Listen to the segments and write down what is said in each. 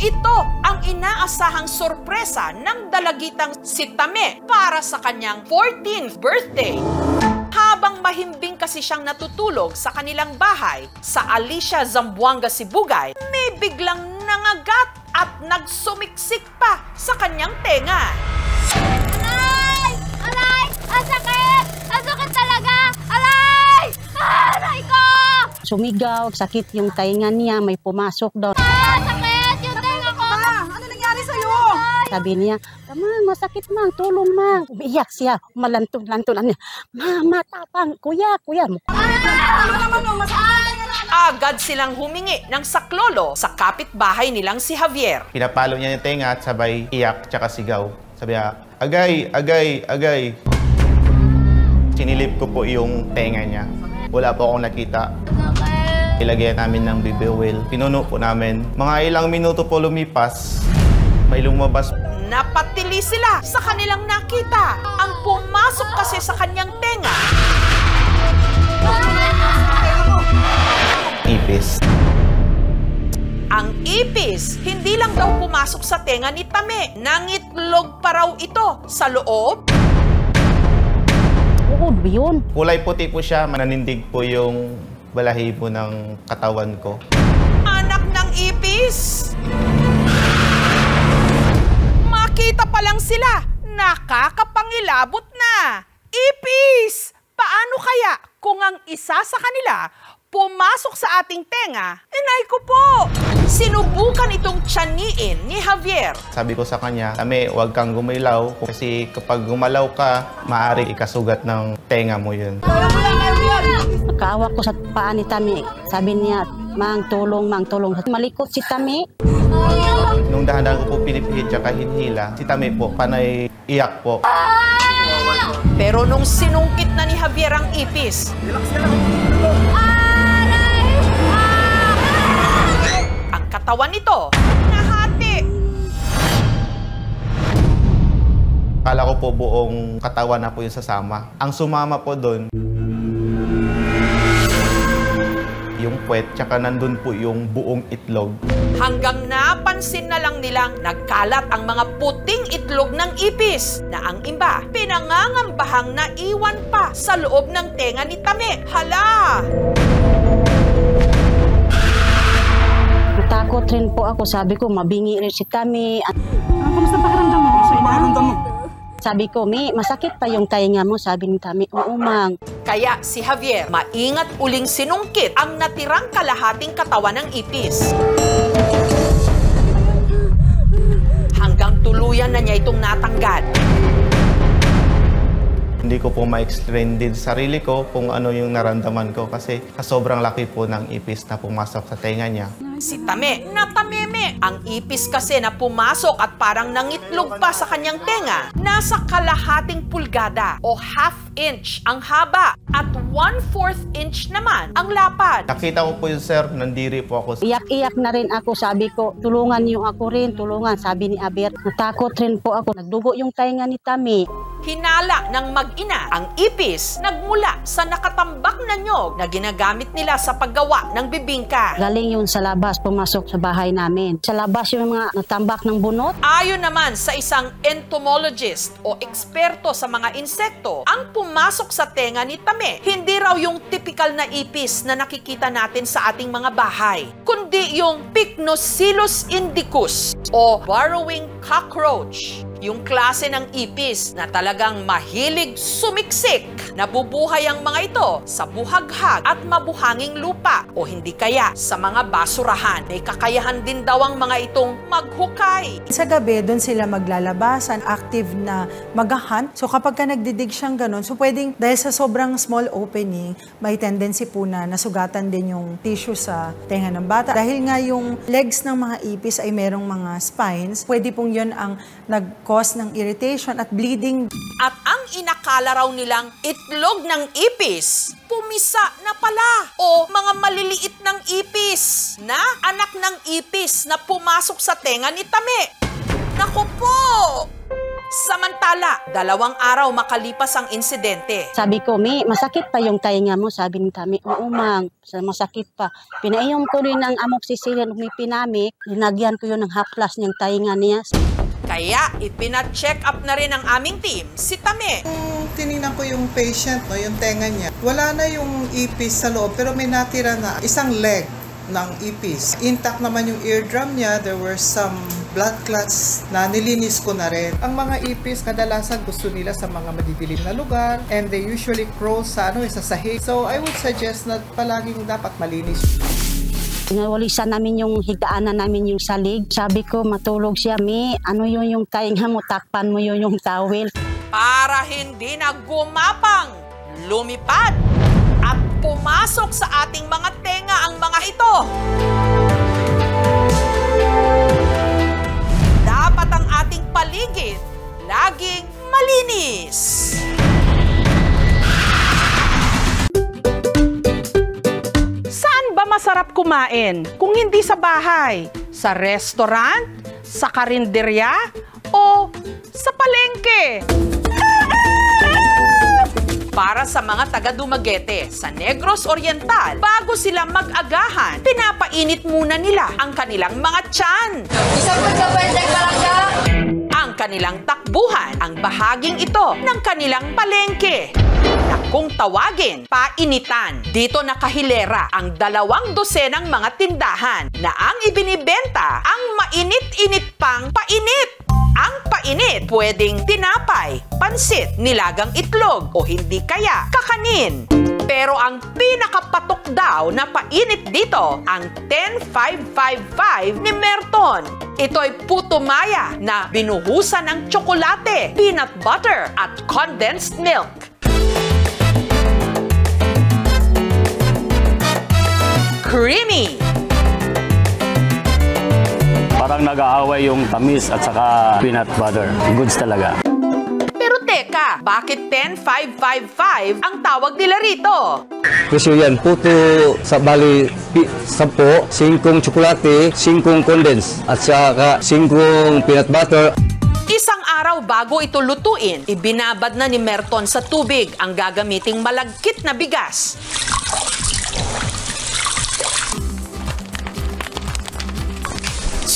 Ito ang inaasahang sorpresa ng dalagitang si Tame para sa kanyang 14th birthday. Habang mahimbing kasi siyang natutulog sa kanilang bahay sa Alicia, Zamboanga, Sibugay, may biglang nangagat at nagsumiksik pa sa kanyang tenga. Alay! Alay! Ang sakit! Ang sakit talaga! Alay! Aray ko! Sumigaw, sakit yung tainga niya, may pumasok daw. Sakit yung tenga ko! Ano nangyari sa'yo? Sabi niya, Mang, masakit mang, tulong mang. Umiiyak siya, malantong-lantonan niya. Mama, tapang, kuya. Agad silang humingi ng saklolo sa kapitbahay nilang si Javier. Pinapalo niya yung tenga at sabay iyak tsaka sigaw. Sabi niya, agay. Sinilip ko po yung tenga niya. Wala po akong nakita. Ilagyan namin ng BB oil. Pinuno po namin. Mga ilang minuto po lumipas, may lumabas. Napatili sila sa kanilang nakita. Ang pumasok kasi sa kanyang tenga. Ipis. Ang ipis, hindi lang daw pumasok sa tenga ni Tame. Nangitlog pa raw ito sa loob. Oo, yun. Kulay puti po siya. Mananindig po yung balahibo ng katawan ko. Anak ng ipis! Makita pa lang sila, nakakapangilabot na. Ipis! Paano kaya kung ang isa sa kanila pumasok sa ating tenga? Inay ko po! Sinubukan itong tiyanin ni Javier. Sabi ko sa kanya, Tame, huwag kang gumilaw kasi kapag gumalaw ka, maaari ikasugat ng tenga mo yun. Nakaawa ko sa paa ni Tami. Sabi niya, Mang, tulong. Malikot si Tami. Nung dahan-dahan ko po pinipihit tsaka hinhila, si Tame po, panay iyak po. Pero nung sinungkit na ni Javier ang ipis, ang katawan nito nahati. Kala ko po buong katawan na po yung sasama. Ang sumama po doon, yung puwet, tsaka nandun po yung buong itlog. Hanggang napansin na lang nilang nagkalat ang mga puting itlog ng ipis na ang iba pinangangambahang naiwan pa sa loob ng tenga ni Tame. Hala! Natakot rin po ako. Sabi ko, mabingi rin si Tami. Kamusta pakiramdam mo? Pakiramdam mo? Sabi ko, masakit pa yung tainga mo. Sabi ni Tami, oo, Mang. Kaya si Javier, maingat uling sinungkit ang natirang kalahating katawan ng ipis. Hanggang tuluyan na niya itong natanggal. Hindi ko po ma-explain din sa sarili ko kung ano yung naramdaman ko kasi sobrang laki po ng ipis na pumasok sa tenga niya. Si Tame, natameme. Ang ipis kasi na pumasok at parang nangitlog pa sa kanyang tenga, nasa kalahating pulgada o half-inch ang haba at 1/4 inch naman ang lapad. Nakita ko po yun, sir, nandiri po ako. Iyak-iyak na rin ako. Sabi ko, tulungan niyo ako rin, tulungan. Sabi ni Aber, natakot rin po ako. Nagdugo yung tainga ni Tami. Hinala ng mag-ina ang ipis nagmula sa nakatambak na nyog na ginagamit nila sa paggawa ng bibingka. Galing yun sa labas, pumasok sa bahay namin. Sa labas yung mga natambak ng bunot. Ayon naman sa isang entomologist o eksperto sa mga insekto, ang pumasok sa tenga ni Tame, hindi raw yung typical na ipis na nakikita natin sa ating mga bahay, kundi yung Pycnosilus indicus o burrowing cockroach. Yung klase ng ipis na talagang mahilig sumiksik. Nabubuhay ang mga ito sa buhaghag at mabuhanging lupa o hindi kaya sa mga basurahan. May kakayahan din daw ang mga itong maghukay. Sa gabi, doon sila maglalabasan, active na mag-hunt. So kapag ka nagdidig siyang ganun, so pwedeng, dahil sa sobrang small opening, may tendency po na nasugatan din yung tissue sa tenga ng bata. Dahil nga yung legs ng mga ipis ay merong mga spines, pwede pong yun ang nag-cause ng irritation at bleeding. At ang inakala raw nilang itlog ng ipis, pumisa na pala o mga maliliit ng ipis na anak ng ipis na pumasok sa tenga ni Tame. Naku po! Samantala, 2 araw makalipas ang insidente. Sabi ko, Mi, masakit pa yung tainga mo. Sabi ni Tami, oo, Mang, masakit pa. Pinainom ko rin ng amoxicillin, pinamik. Linagyan ko yun ng haplas niyang tainga niya. Kaya ipina-check up na rin ng aming team si Tami. Tinignan ko yung patient, no, yung tenga niya. Wala na yung ipis sa loob, pero may natira na isang leg ng ipis. Intact naman yung eardrum niya. There were some blood clots na nilinis ko na rin. Ang mga ipis, kadalasan gusto nila sa mga madidilim na lugar and they usually crawl sa sahig. So I would suggest na palaging dapat malinis. Nawalisan namin yung higdaanan namin yung salig. Sabi ko, matulog siya, Mi. Ano yun yung tainga mo? Takpan mo yun yung towel. Para hindi na gumapang, lumipad at pumasok sa ating mga tenga ang mga ito. Dapat ang ating paligid laging malinis. Saan ba masarap kumain kung hindi sa bahay? Sa restaurant? Sa karinderya? O sa palengke? Para sa mga taga Dumaguete, sa Negros Oriental, bago sila mag-agahan, pinapainit muna nila ang kanilang mga tiyan. Ang kanilang takbuhan, ang bahaging ito ng kanilang palengke. Na kung tawagin, painitan. Dito nakahilera ang 2 dosenang mga tindahan na ang ibinibenta ang mainit-init pang painit. Ang painit, pwedeng tinapay, pansit, nilagang itlog, o hindi kaya kakanin. Pero ang pinakapatok daw na painit dito, ang 10555 ni Merton. Ito'y puto maya na binuhusan ng tsokolate, peanut butter, at condensed milk. Creamy! Parang nag-aaway yung tamis at saka peanut butter. Goods talaga. Pero teka, bakit 10555 ang tawag nila rito? Presyo yan, puto sa bali 10, 5 tsokolate, 5 condensed, at saka 5 peanut butter. Isang araw bago ito lutuin, ibinabad na ni Merton sa tubig ang gagamiting malagkit na bigas.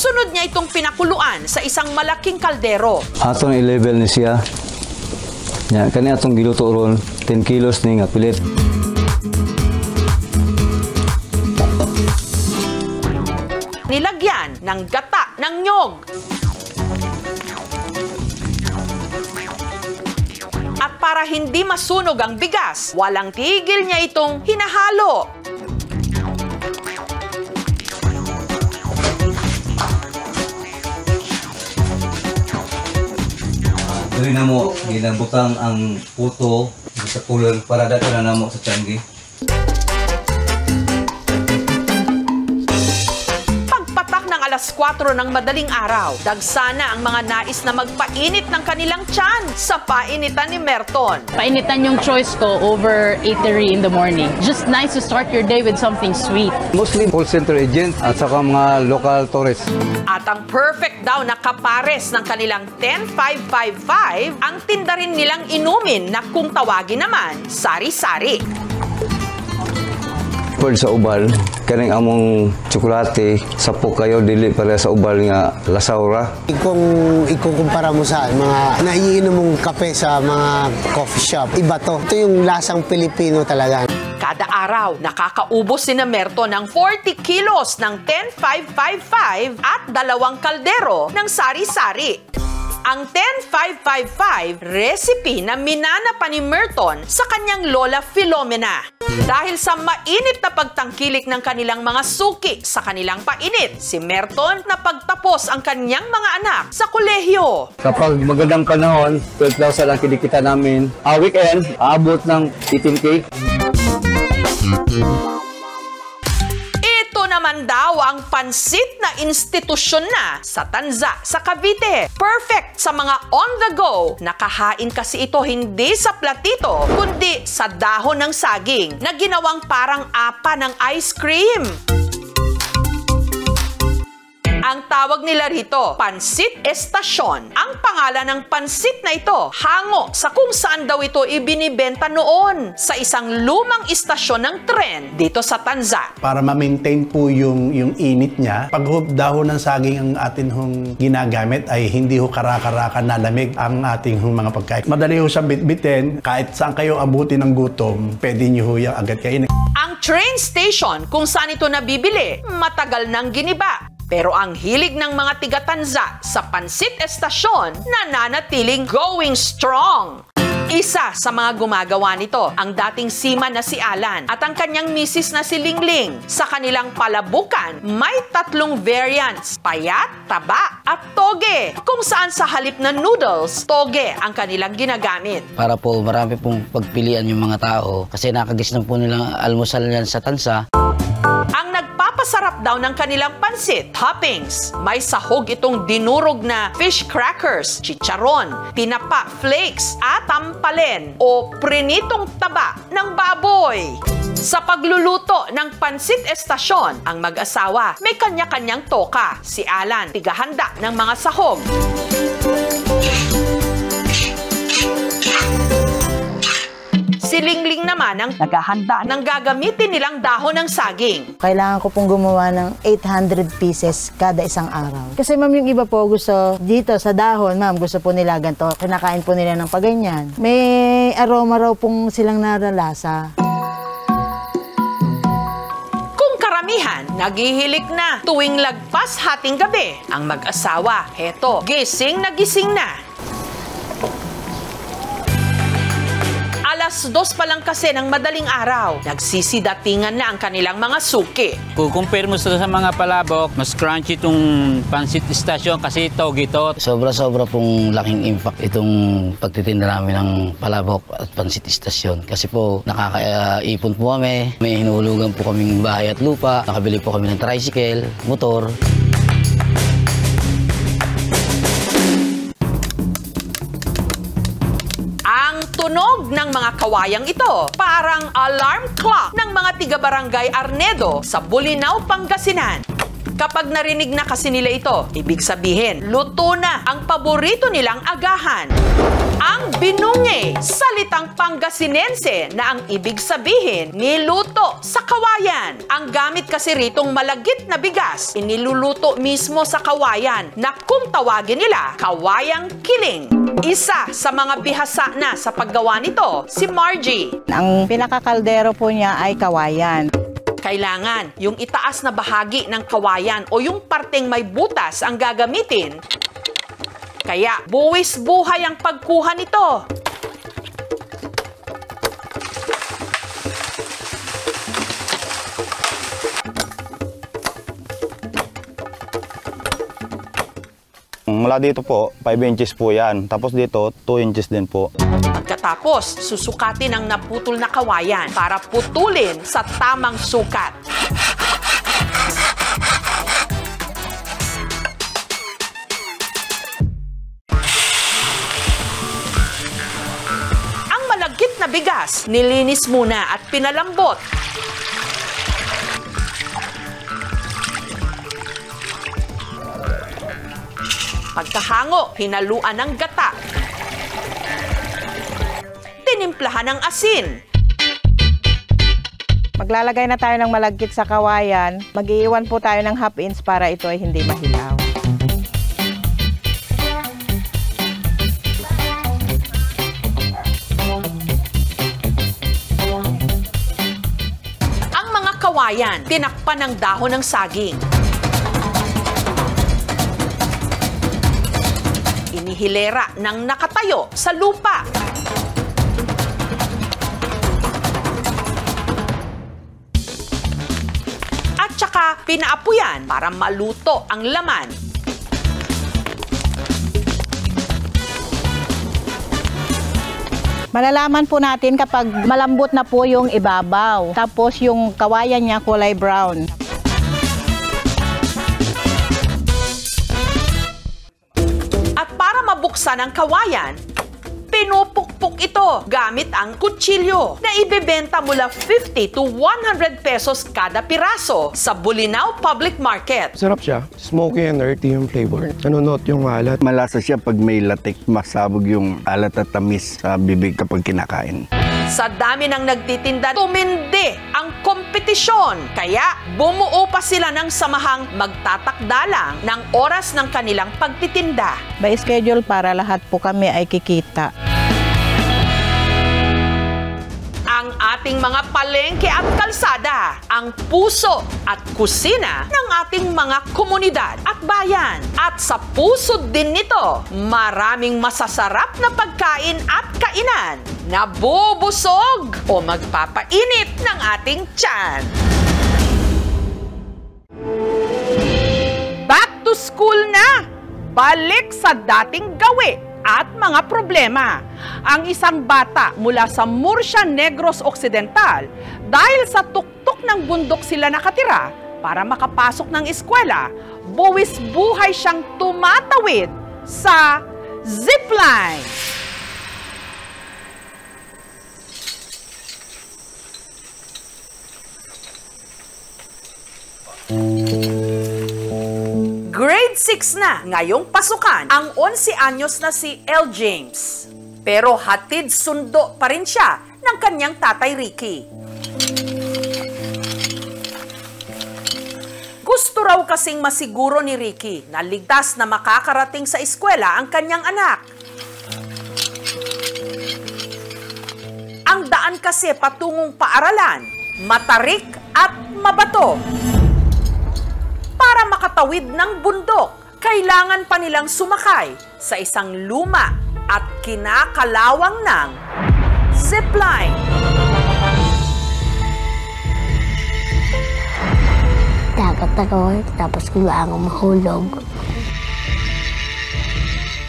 Sunod niya itong pinakuluan sa isang malaking kaldero. Atong i-level ni siya. Yan, kani atong giluto ron 10 kilos ni nga pilit. Nilagyan ng gata ng nyog. At para hindi masunog ang bigas, walang tigil niya itong hinahalo. Dili na mo ginabutang ang puto sa pulo para dato na namo sa tianggi. Pagpatak ng alas 4 ng madaling araw, dagsana ang mga nais na magpainit ng kanilang tiyan sa painitan ni Merton. Painitan yung choice ko over eatery in the morning. Just nice to start your day with something sweet. Mostly call center agent at saka mga local tourists. At ang perfect daw na kapares ng kanilang 10555 ang tinda rin nilang inumin na kung tawagin naman, sari-sari. Pwede sa ubal, kaning among tsokolate, sapo kayo dili para sa ubal nga lasaura. Kung ikukumpara mo sa mga naiinom mong kape sa mga coffee shop, iba to. Ito yung lasang Pilipino talaga. Kada araw, nakakaubos si na Merton ng 40 kilos ng 10555 at 2 kaldero ng sari-sari. Ang 10555 recipe na minana pa ni Merton sa kanyang lola Filomena. Dahil sa mainit na pagtangkilik ng kanilang mga suki sa kanilang painit, si Merton napagtapos ang kanyang mga anak sa kolehiyo. Kapag magandang panahon, 12,000 ang kinikita namin. Weekend, aabot ng 18K. Ito naman daw ang pansit na institusyon na sa Tanza, sa Cavite. Perfect sa mga on the go. Nakahain kasi ito hindi sa platito, kundi sa dahon ng saging na ginawang parang apa ng ice cream. Ang tawag nila rito, Pansit Estasyon. Ang pangalan ng pansit na ito, hango sa kung saan daw ito ibinibenta noon sa isang lumang istasyon ng tren dito sa Tanza. Para ma-maintain po yung init niya, pag dahon ng saging ang atin hong ginagamit ay hindi ho karakarakan na lamig ang ating hong mga pagkain. Madali ho siyang bitbitin, kahit saan kayo abuti ng gutom, pwede nyo ho yung agad kainin. Ang train station kung saan ito nabibili, matagal nang giniba. Pero ang hilig ng mga tiga-Tanza sa Pansit Estasyon nananatiling going strong. Isa sa mga gumagawa nito ang dating seaman na si Alan at ang kanyang misis na si Lingling. Sa kanilang palabukan, may 3 variants, payat, taba at toge, kung saan sa halip na noodles, toge ang kanilang ginagamit. Para po marami pong pagpilian yung mga tao kasi nakagis na po nilang almusal yan sa Tanza. Ang nagpapasarap daw ng kanilang pansit, toppings. May sahog itong dinurog na fish crackers, chicharon, tinapa flakes, at tampalen o prinitong taba ng baboy. Sa pagluluto ng Pansit Estasyon, ang mag-asawa may kanya-kanyang toka. Si Alan, tigahanda ng mga sahog. Si Lingling naman ang naghahanda ng gagamitin nilang dahon ng saging. Kailangan ko pong gumawa ng 800 pieces kada isang araw. Kasi ma'am, yung iba po gusto dito sa dahon, ma'am, gusto po nila ganito. Kinakain po nila ng paganyan. May aroma raw pong silang naralasa. Kung karamihan, naghihilik na tuwing lagpas hating gabi. Ang mag-asawa, heto, gising na gising na. Alas 2 pa lang kasi ng madaling araw, nagsisidatingan na ang kanilang mga suki. Kung compare mo sa mga palabok, mas crunchy itong Pansit Estasyon kasi toge ito. Sobra-sobra pong laking impact itong pagtitinda namin ng palabok at Pansit Estasyon. Kasi po nakakaipon po kami, may hinuhulugan po kaming bahay at lupa, nakabili po kami ng tricycle, motor. Tunog ng mga kawayang ito, parang alarm clock ng mga tiga-barangay Arnedo sa Bulinaw, Pangasinan. Kapag narinig na kasi nila ito, ibig sabihin, luto na ang paborito nilang agahan. Ang binunge, salitang Pangasinense na ang ibig sabihin, niluto sa kawayan. Ang gamit kasi ritong malagit na bigas, iniluluto mismo sa kawayan na kung tawagin nila, kawayang kiling. Isa sa mga bihasa na sa paggawa nito, si Margie. Ang pinakakaldero po niya ay kawayan. Kailangan yung itaas na bahagi ng kawayan o yung parteng may butas ang gagamitin. Kaya buwis buhay ang pagkuha nito. Mula dito po, 5 inches po yan. Tapos dito, 2 inches din po. Pagkatapos, susukatin ang naputol na kawayan para putulin sa tamang sukat. Ang malagkit na bigas, nilinis muna at pinalambot. Pagkahango, hinaluan ng gata. Tinimplahan ng asin. Maglalagay na tayo ng malagkit sa kawayan. Mag-iiwan po tayo ng ½ inch para ito ay hindi mahilaw. Ang mga kawayan, tinakpan ng dahon ng saging. Inihilera ng nakatayo sa lupa. At saka pinaapuyan para maluto ang laman. Malalaman po natin kapag malambot na po yung ibabaw. Tapos yung kawayan niya kulay brown. At para mabuksan ang kawayan, Pinupukpok ito gamit ang kutsilyo na ibebenta mula 50 to 100 pesos kada piraso sa Bolinao Public Market. Sarap siya. Smoky and earthy yung flavor. Nanunot yung alat. Malasa siya pag may latik. Masabog yung alat at tamis sa bibig kapag kinakain. Sa dami ng nagtitinda, tumindi ang kompetisyon. Kaya bumuo pa sila ng samahang magtatakda lang ng oras ng kanilang pagtitinda. By schedule para lahat po kami ay kikita. Ang ating mga palengke at kalsada, ang puso at kusina ng ating mga komunidad at bayan. At sa puso din nito, maraming masasarap na pagkain at kainan na bubusog o magpapainit ng ating tiyan. Back to school na! Balik sa dating gawi at mga problema. Ang isang bata mula sa Murcia, Negros Occidental, dahil sa tuktok ng bundok sila nakatira para makapasok ng eskwela, buwis buhay siyang tumatawid sa zipline. Grade 6 na ngayong pasukan ang 11 anyos na si L. James. Pero hatid sundo pa rin siya ng kanyang tatay Ricky. Gusto raw kasing masiguro ni Ricky na ligtas na makakarating sa eskwela ang kanyang anak. Ang daan kasi patungong paaralan, matarik at mabato. Para makatawid ng bundok, kailangan pa nilang sumakay sa isang luma at kinakalawang ng zipline. Dapat ako, tapos kailangan mahulog.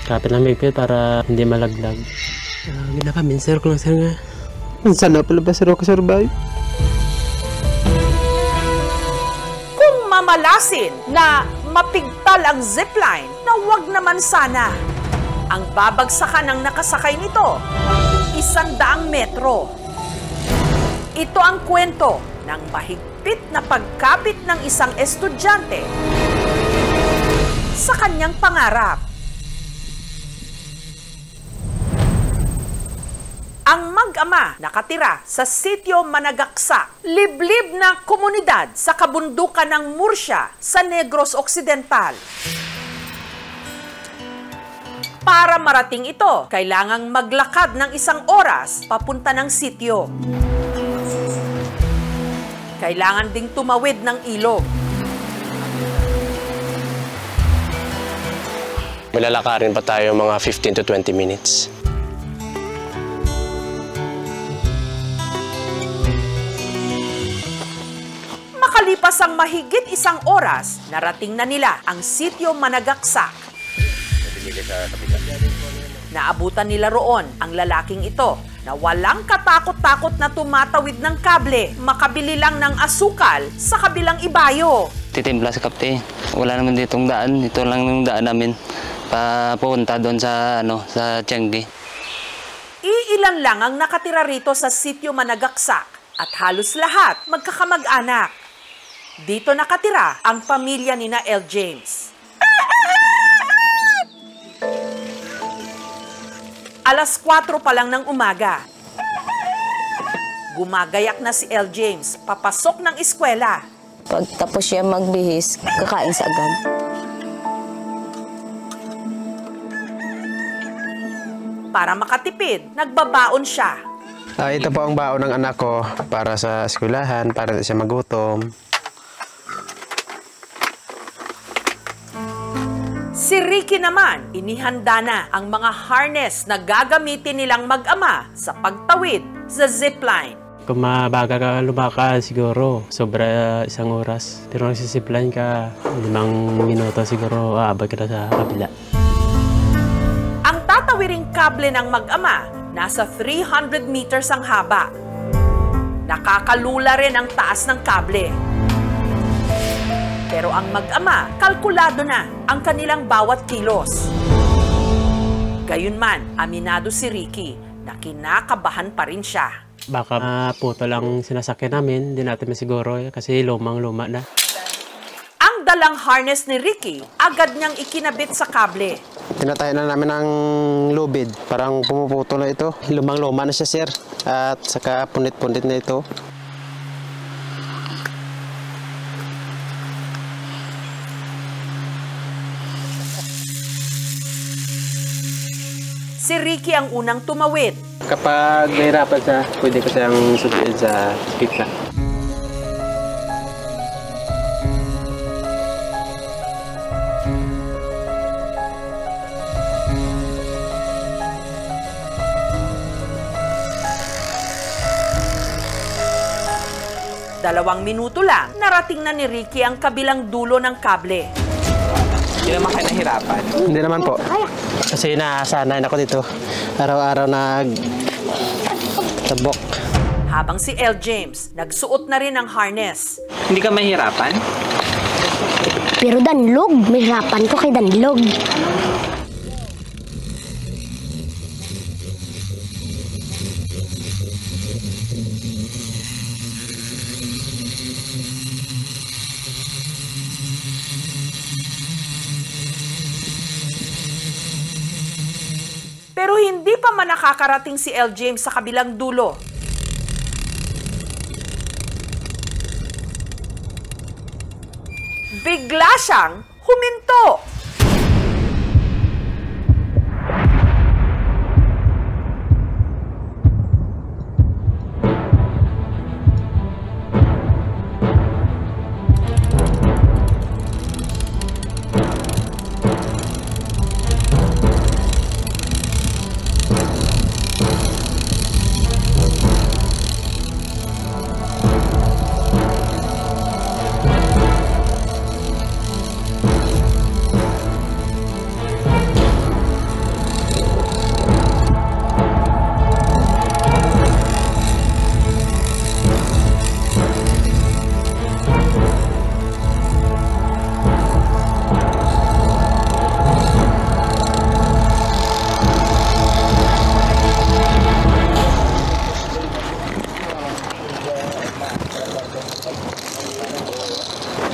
Kapit lang may para hindi malaglag. Ginakaminser ko lang sir nga. Sana pala ba sir ako survive? Mamalasin na mapigtal ang zipline na wag naman sana. Ang babagsakan ng nakasakay nito, 100 metro. Ito ang kwento ng mahigpit na pagkapit ng isang estudyante sa kanyang pangarap. Ang mag-ama nakatira sa sitio Managaksak, liblib na komunidad sa kabundukan ng Murcia sa Negros Occidental. Para marating ito, kailangang maglakad ng 1 oras papunta ng sitio. Kailangan ding tumawid ng ilog. Malalakarin pa tayo mga 15 to 20 minutes. Makalipas ang mahigit 1 oras, narating na nila ang sitio Managaksak. Naabutan nila roon ang lalaking ito na walang katakot-takot na tumatawid ng kable, makabili lang ng asukal sa kabilang ibayo. Titimpla sa kapte. Wala naman ditong daan. Ito lang yung daan namin. Papunta doon sa, sa Tiangge. Iilan lang ang nakatira rito sa sitio Managaksak at halos lahat magkakamag-anak. Dito nakatira ang pamilya ni na L. James. Alas 4 pa lang ng umaga. Gumagayak na si L. James, papasok ng eskwela. Pagtapos siya magbihis, kakain sa agad. Para makatipid, nagbabaon siya. Ito po ang baon ng anak ko para sa eskwelahan, para siya magutom. Si Ricky naman, inihanda na ang mga harness na gagamitin nilang mag-ama sa pagtawid sa zipline. Kung mabaga ka lumakad siguro, sobra 1 oras. Pero nagsisipline ka, 5 minuto siguro, aabot ka na sa kabila. Ang tatawiring kable ng mag-ama, nasa 300 meters ang haba. Nakakalula rin ang taas ng kable. Pero ang mag-ama, kalkulado na ang kanilang bawat kilos. Gayunman, aminado si Ricky na kinakabahan pa rin siya. Baka puto lang sinasakyan namin, hindi natin masiguro kasi lumang-luma na. Ang dalang harness ni Ricky, agad niyang ikinabit sa kable. Tinatay na namin ng lubid. Parang pumuputo na ito. Lumang-luma na siya, sir. At saka punit-punit na ito. Si Ricky ang unang tumawid. Kapag nahirapan siya, pwede ko siyang sunduin sa gitna. Dalawang minuto lang, narating na ni Ricky ang kabilang dulo ng kable. Hindi naman kayo nahirapan? Hindi naman po. Kasi nasanay ako dito. Araw-araw nagtabok. Habang si L. James, nagsuot na rin ng harness. Hindi ka mahirapan? Pero danlog, mahirapan ko kay danlog. Pero hindi pa man nakakarating si L. James sa kabilang dulo. Bigla siyang huminto.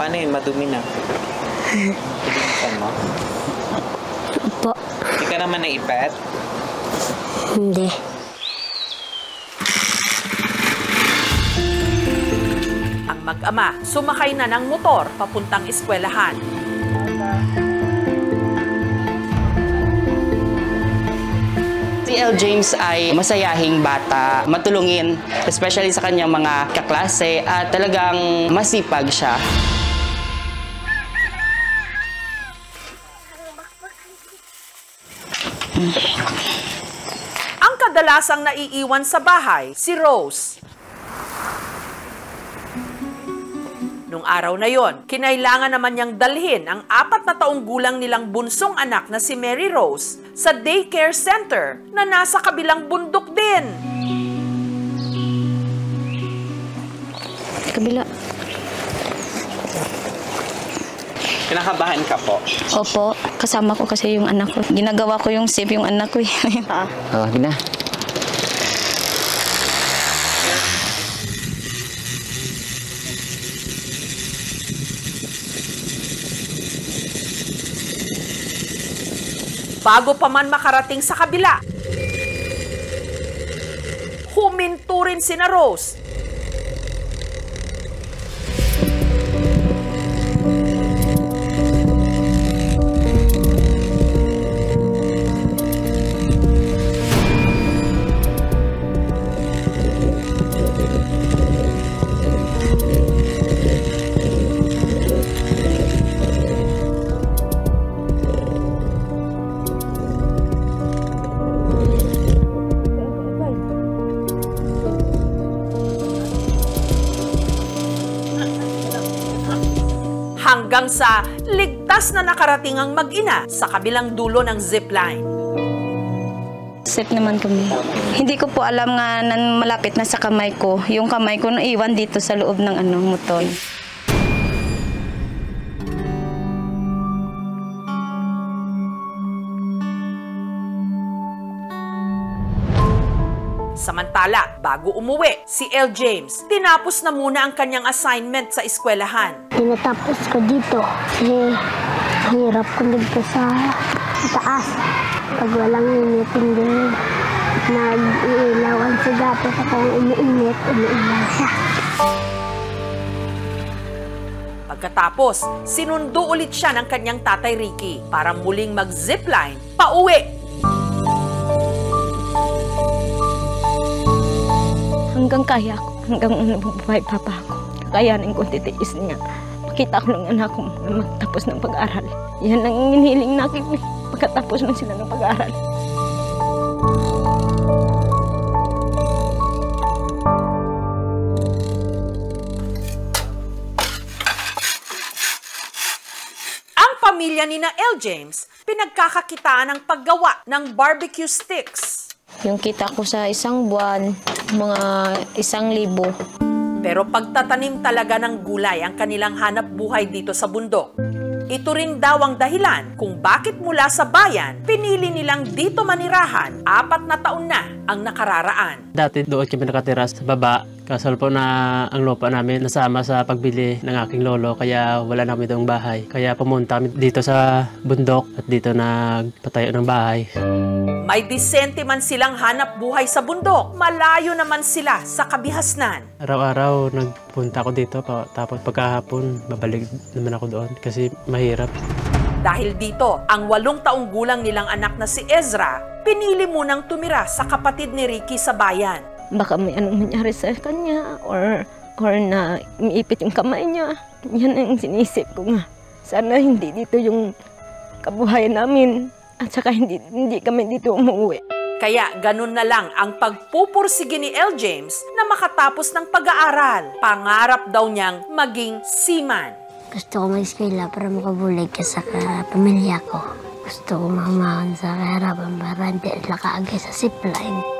Paano yun? Madumi na. Pilitan mo? Opo. Hindi ka naman naipet? Hindi. Ang mag-ama, sumakay na ng motor papuntang eskwelahan. Si L. James ay masayahing bata, matulungin, especially sa kanyang mga kaklase at talagang masipag siya. Ang kadalasang naiiwan sa bahay, si Rose. Nung araw na yon, kinailangan naman niyang dalhin ang 4 na taong gulang nilang bunsong anak na si Mary Rose sa daycare center na nasa kabilang bundok din. Kabila. Kinakabahan ka po? Opo, kasama ko kasi yung anak ko. Ginagawa ko yung safe yung anak ko. Oh, gina. Bago pa man makarating sa kabila, huminto rin sina Rose. Hanggang sa ligtas na nakarating ang mag-ina sa kabilang dulo ng zipline. Safe naman kami. Hindi ko po alam nga na malapit na sa kamay ko. Yung kamay ko naiwan dito sa loob ng motor. Samantala, bago umuwi, si El James, tinapos na muna ang kanyang assignment sa eskwelahan. Tinatapos ko dito kasi hirap ko dito sa taas. Pag walang initin din, nag-iilaw ang sigato sa kung umiinit, umiilaw siya. Pagkatapos, sinundo ulit siya ng kanyang tatay Ricky para muling mag-zipline pauwi. Hanggang kaya ko, hanggang nabubuhay papa ko. Kakayanin ko titiis niya. Makita ko lang anak ko na magtapos ng pag-aaral. Yan ang hinihiling natin pagkatapos man sila ng pag-aaral. Pamilya ni na El James, pinagkakakitaan ng paggawa ng barbecue sticks. Yung kita ko sa isang buwan, mga 1,000. Pero pagtatanim talaga ng gulay ang kanilang hanap buhay dito sa bundok. Ito rin daw ang dahilan kung bakit mula sa bayan, pinili nilang dito manirahan 4 na taon na ang nakararaan. Dati doon kami nakatira sa baba. Kasal po na ang lupa namin nasama sa pagbili ng aking lolo kaya wala namin itong bahay. Kaya pumunta kami dito sa bundok at dito nagpatayo ng bahay. May disente man silang hanap buhay sa bundok, malayo naman sila sa kabihasnan. Araw-araw nagpunta ako dito tapos pagkahapon babalik naman ako doon kasi mahirap. Dahil dito, ang 8 taong gulang nilang anak na si Ezra, pinili munang tumira sa kapatid ni Ricky sa bayan. Baka may anong mangyari sa kanya or na umiipit yung kamay niya. Yan ang sinisip ko nga. Sana hindi dito yung kabuhayan namin at saka hindi kami dito umuwi. Kaya ganun na lang ang pagpupursige ni El James na makatapos ng pag-aaral. Pangarap daw niyang maging seaman. Gusto ko mag-eskwela para makabulig ka sa pamilya ko. Gusto ko mamahon sa kahirapan para hindi nakaagay sa zipline.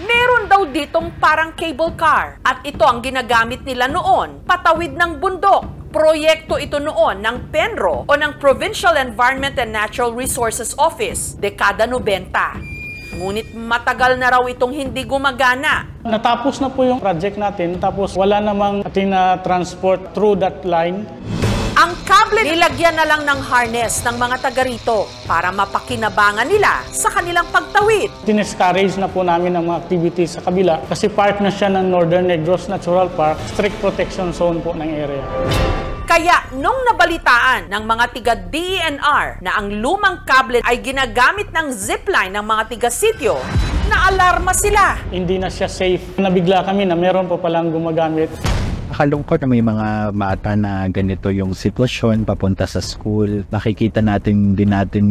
Meron daw ditong parang cable car at ito ang ginagamit nila noon patawid ng bundok. Proyekto ito noon ng PENRO o ng Provincial Environment and Natural Resources Office, dekada 90. Ngunit matagal na raw itong hindi gumagana. Natapos na po yung project natin tapos wala namang transport through that line. Ang kable nilagyan na lang ng harness ng mga taga rito para mapakinabangan nila sa kanilang pagtawid. Diniscourage na po namin ang mga activities sa kabila kasi part na siya ng Northern Negros Natural Park, strict protection zone po ng area. Kaya nung nabalitaan ng mga tiga DENR na ang lumang kable ay ginagamit ng zipline ng mga tiga-sityo, naalarma sila. Hindi na siya safe. Nabigla kami na meron pa palang gumagamit. Nakakalungkot na may mga bata na ganito yung sitwasyon papunta sa school. Nakikita natin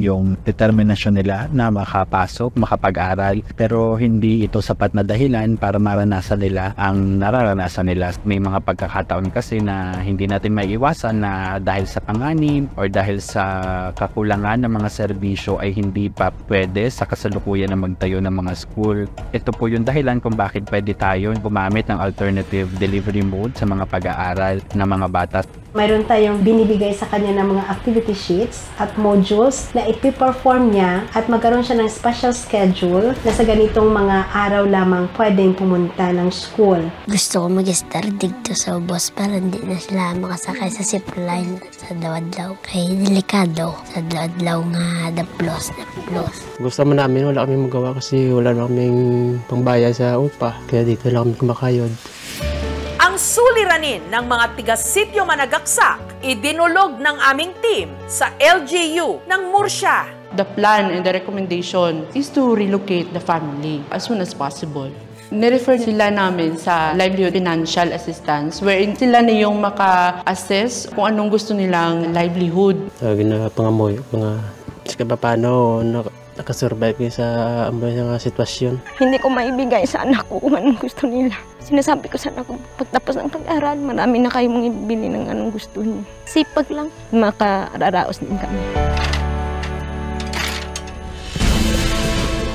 yung determinasyon nila na makapasok, makapag-aral. Pero hindi ito sapat na dahilan para maranasan nila ang nararanasan nila. May mga pagkakataon kasi na hindi natin maiiwasan na dahil sa panganib or dahil sa kakulangan ng mga serbisyo ay hindi pa pwede sa kasalukuyan na magtayo ng mga school. Ito po yung dahilan kung bakit pwede tayo gumamit ng alternative delivery mode sa mga pag-aaral ng mga bata. Mayroon tayong binibigay sa kanya ng mga activity sheets at modules na ipiperform niya at magkaroon siya ng special schedule na sa ganitong mga araw lamang pwedeng pumunta ng school. Gusto ko mag-start dito sa ubos para hindi na sila makasakay sa zipline sa dawadlaw. Kaya delikado sa dawadlaw nga daplos. Gusto mo namin, wala kami magawa kasi wala na kaming pangbayad sa upa. Kaya dito lang kami kumakayod. Ang suliranin ng mga tiga-sityo Managaksak, idinulog ng aming team sa LGU ng Murcia. The plan and the recommendation is to relocate the family as soon as possible. Nirefer sila namin sa livelihood financial assistance wherein sila na yung maka-assess kung anong gusto nilang livelihood. Pangamoy, paano nakasurvive sa mga sitwasyon. Hindi ko maibigay sa anak ko kung anong gusto nila. Sinasabi ko sa anak ko, pagtapos ng pag-aral, marami na kayo mong ibili ng anong gusto niyo. Sipag lang, makararaos din kami.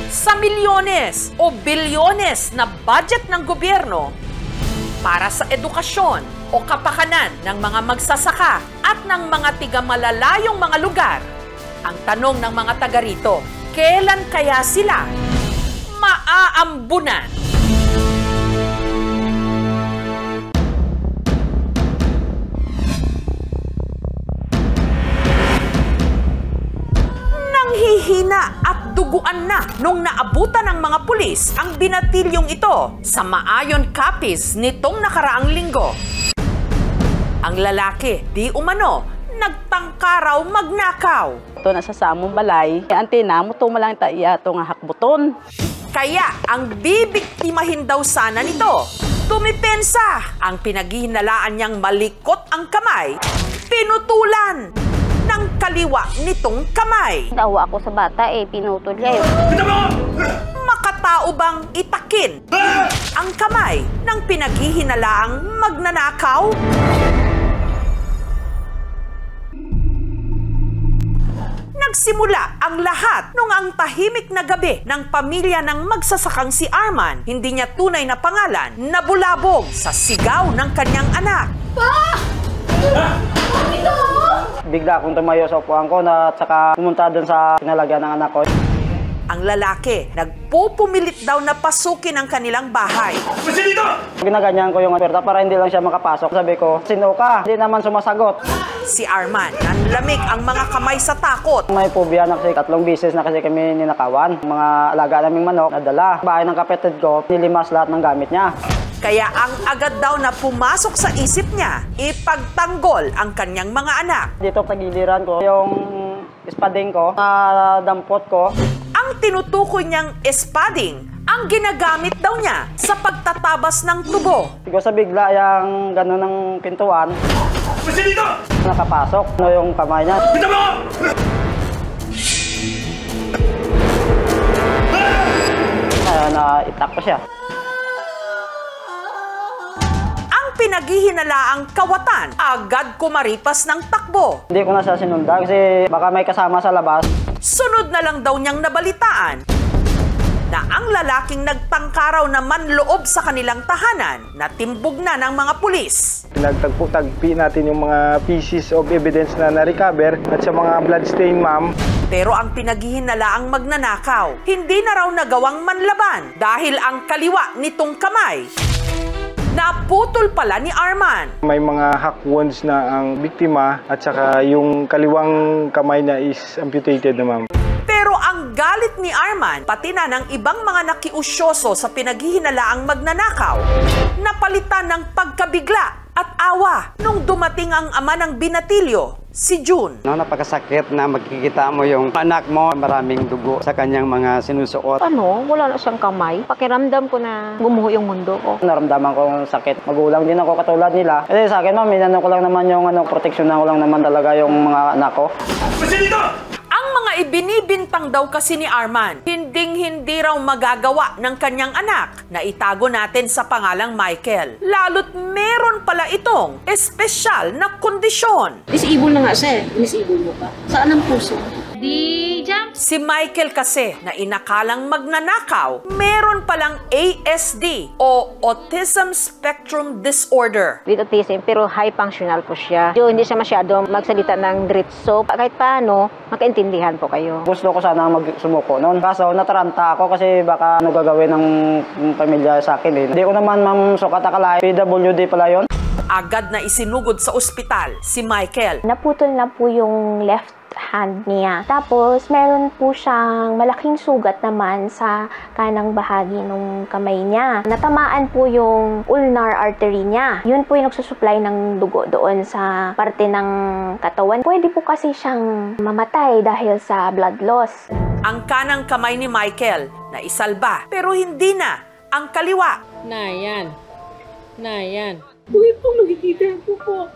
Sa milyones o bilyones na budget ng gobyerno para sa edukasyon o kapakanan ng mga magsasaka at ng mga tiga-malalayong mga lugar, ang tanong ng mga taga rito, kailan kaya sila maaambunan. Nanghihina at duguan na nung naabutan ng mga pulis ang binatilyong ito sa Maayon, Capiz nitong nakaraang linggo. Ang lalaki, di umano, nagtangkaraw magnakaw. Ito na sa samong balay, antena mo tumalang taiya ito nga hakbuton. Kaya ang bibiktimahin daw sana nito, tumipensa. Ang pinaghihinalaan niyang malikot ang kamay, pinutulan ng kaliwa nitong kamay. Dawa ako sa bata pinutol niya Makatao bang itakin ang kamay ng pinaghihinalaang magnanakaw? Nagsimula ang lahat nung ang tahimik na gabi ng pamilya ng magsasakang si Arman, hindi niya tunay na pangalan, nabulabog sa sigaw ng kanyang anak. Pa! Bigla akong tumayo sa upuan ko at saka pumunta doon sa pinalagyan ng anak ko. Ang lalaki, nagpupumilit daw na pasukin ang kanilang bahay. Ginaganyan ko yung puwerta para hindi lang siya makapasok. Sabi ko, sino ka? Hindi naman sumasagot. Si Arman, nanlamig ang mga kamay sa takot. May phobia na kasi 3 bisis na kasi kami ninakawan. Mga alaga naming manok, nadala. Bahay ng kapatid ko, nilimas lahat ng gamit niya. Kaya ang agad daw na pumasok sa isip niya, ipagtanggol ang kanyang mga anak. Dito tagiliran ko, yung espading ko, na dampot ko. Ang tinutukoy niyang espading, ang ginagamit daw niya sa pagtatabas ng tubo. Siguro sa bigla yung gano'n ng pintuan, nakapasok yung kamay niya. Naitak ko siya. Pinaghihinalaang kawatan, agad kumaripas ng takbo. Hindi ko na siya sinundan kasi baka may kasama sa labas. Sunod na lang daw niyang nabalitaan na ang lalaking nagtangkaraw na manloob sa kanilang tahanan na timbog na ng mga pulis. Pinagtagpo-tagpi natin yung mga pieces of evidence na na-recover at sa mga bloodstain, ma'am. Pero ang pinaghihinalaang magnanakaw, hindi na raw nagawang manlaban dahil ang kaliwa nitong kamay naputol pala ni Arman. May mga hack wounds na ang biktima at saka yung kaliwang kamay na is amputated na, ma'am. Pero ang galit ni Arman, pati na ng ibang mga nakiusyoso sa pinaghihinalaang magnanakaw, napalitan ng pagkabigla at awa nung dumating ang ama ng binatilyo, si June. Napakasakit na magkikita mo yung anak mo, maraming dugo sa kanyang mga sinusuot. Wala na siyang kamay. Pakiramdam ko na gumuho yung mundo ko. Naramdaman ko yung sakit. Magulang din ako katulad nila. Kasi sa akin, minano ko lang naman yung proteksyonan ko lang naman talaga yung mga anak ko. Ang mga ibinibintang daw kasi ni Arman, hindi raw magagawa ng kanyang anak na itago natin sa pangalang Michael. Lalo't meron pala itong espesyal na kondisyon. Disable na nga siya. Disable mo pa. Saan ang puso? Si Michael kasi na inakalang magnanakaw, meron palang ASD o Autism Spectrum Disorder. With autism, pero high functional po siya. Hindi siya masyado magsalita ng diretso. Kahit paano, makaintindihan po kayo. Gusto ko sana magsumuko noon. Kaso nataranta ako kasi baka ano gagawin ng pamilya sa akin. Hindi ko naman, ma'am, sukat akalain. PWD pala yun. Agad na isinugod sa ospital si Michael. Naputol na po yung left hand niya. Tapos, meron po siyang malaking sugat naman sa kanang bahagi ng kamay niya. Natamaan po yung ulnar artery niya. Yun po yung nagsusupply ng dugo doon sa parte ng katawan. Pwede po kasi siyang mamatay dahil sa blood loss. Ang kanang kamay ni Michael na isalba, pero hindi na ang kaliwa. Nayan. Tuwing pong nakikita ko po,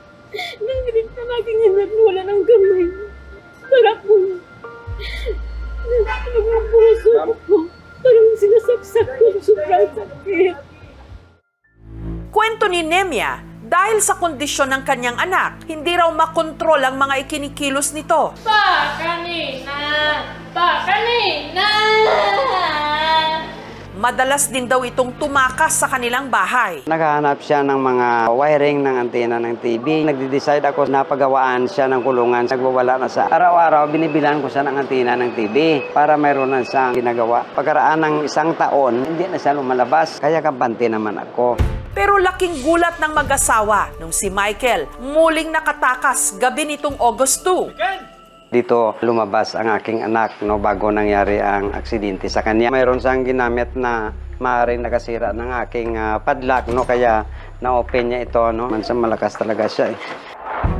nanginig na aking anak na wala ng kamay. Para po, ang puso ko, parang sinasaksak ko yung sobrang sakit. Kwento ni Nemia, dahil sa kondisyon ng kanyang anak, hindi raw makontrol ang mga ikinikilos nito. madalas din daw itong tumakas sa kanilang bahay. Naghahanap siya ng mga wiring ng antena ng TV. Nagde-decide ako na pagawaan siya ng kulungan. Nagwawala na sa araw-araw, binibilan ko siya ng antena ng TV para mayroon na siyang ginagawa. Pagkaraan ng isang taon, hindi na siya lumalabas, kaya kampante naman ako. Pero laking gulat ng mag-asawa nung si Michael muling nakatakas gabi nitong August 2. Dito lumabas ang aking anak bago nangyari ang aksidente sa kanya. Mayroon siyang ginamit na maaaring nakasira ng aking padlock, kaya na-open niya ito. Mansang malakas talaga siya.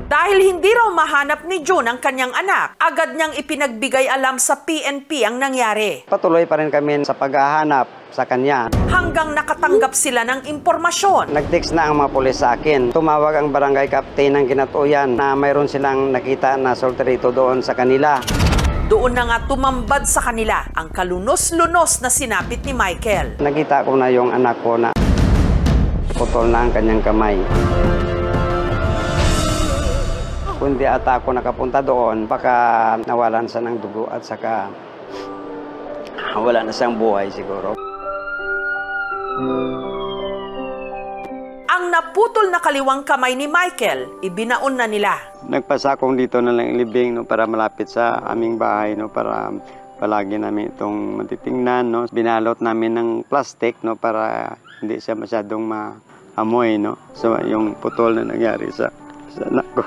Dahil hindi raw mahanap ni June ang kanyang anak, agad niyang ipinagbigay alam sa PNP ang nangyari. Patuloy pa rin kami sa paghahanap sa kanya. Hanggang nakatanggap sila ng impormasyon. Nag-text na ang mga pulis sa akin. Tumawag ang barangay captain ng Ginatuyan na mayroon silang nakita na solterito doon sa kanila. Doon na nga tumambad sa kanila ang kalunos-lunos na sinapit ni Michael. Nakita ko na yung anak ko na putol na ang kanyang kamay. Kung di ata ako nakapunta doon, baka nawalan siya ng dugo at saka wala na siyang buhay siguro. Ang naputol na kaliwang kamay ni Michael, ibinaon na nila. Nagpasakong dito na lang libing para malapit sa aming bahay para palagi namin itong matitingnan. Binalot namin ng plastic para hindi siya masyadong maamoy. So yung putol na nangyari sa anak ko.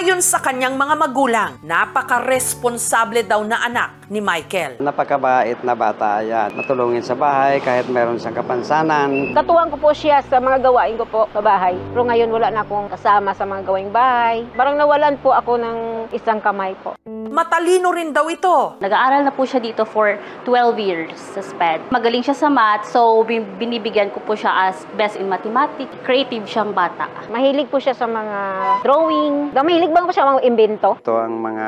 Ayon sa kanyang mga magulang, napaka-responsable daw na anak ni Michael. Napakabait na bata yan. Matulungin sa bahay kahit meron siyang kapansanan. Katuwang ko po siya sa mga gawain ko po sa bahay. Pero ngayon wala na akong kasama sa mga gawaing bahay. Parang nawalan po ako ng isang kamay po. Matalino rin daw ito. Nag-aaral na po siya dito for 12 years sa SPED. Magaling siya sa math, so binibigyan ko po siya as best in mathematics. Creative siyang bata. Mahilig po siya sa mga drawing. Mahilig ba po siya mga imbento? Ito ang mga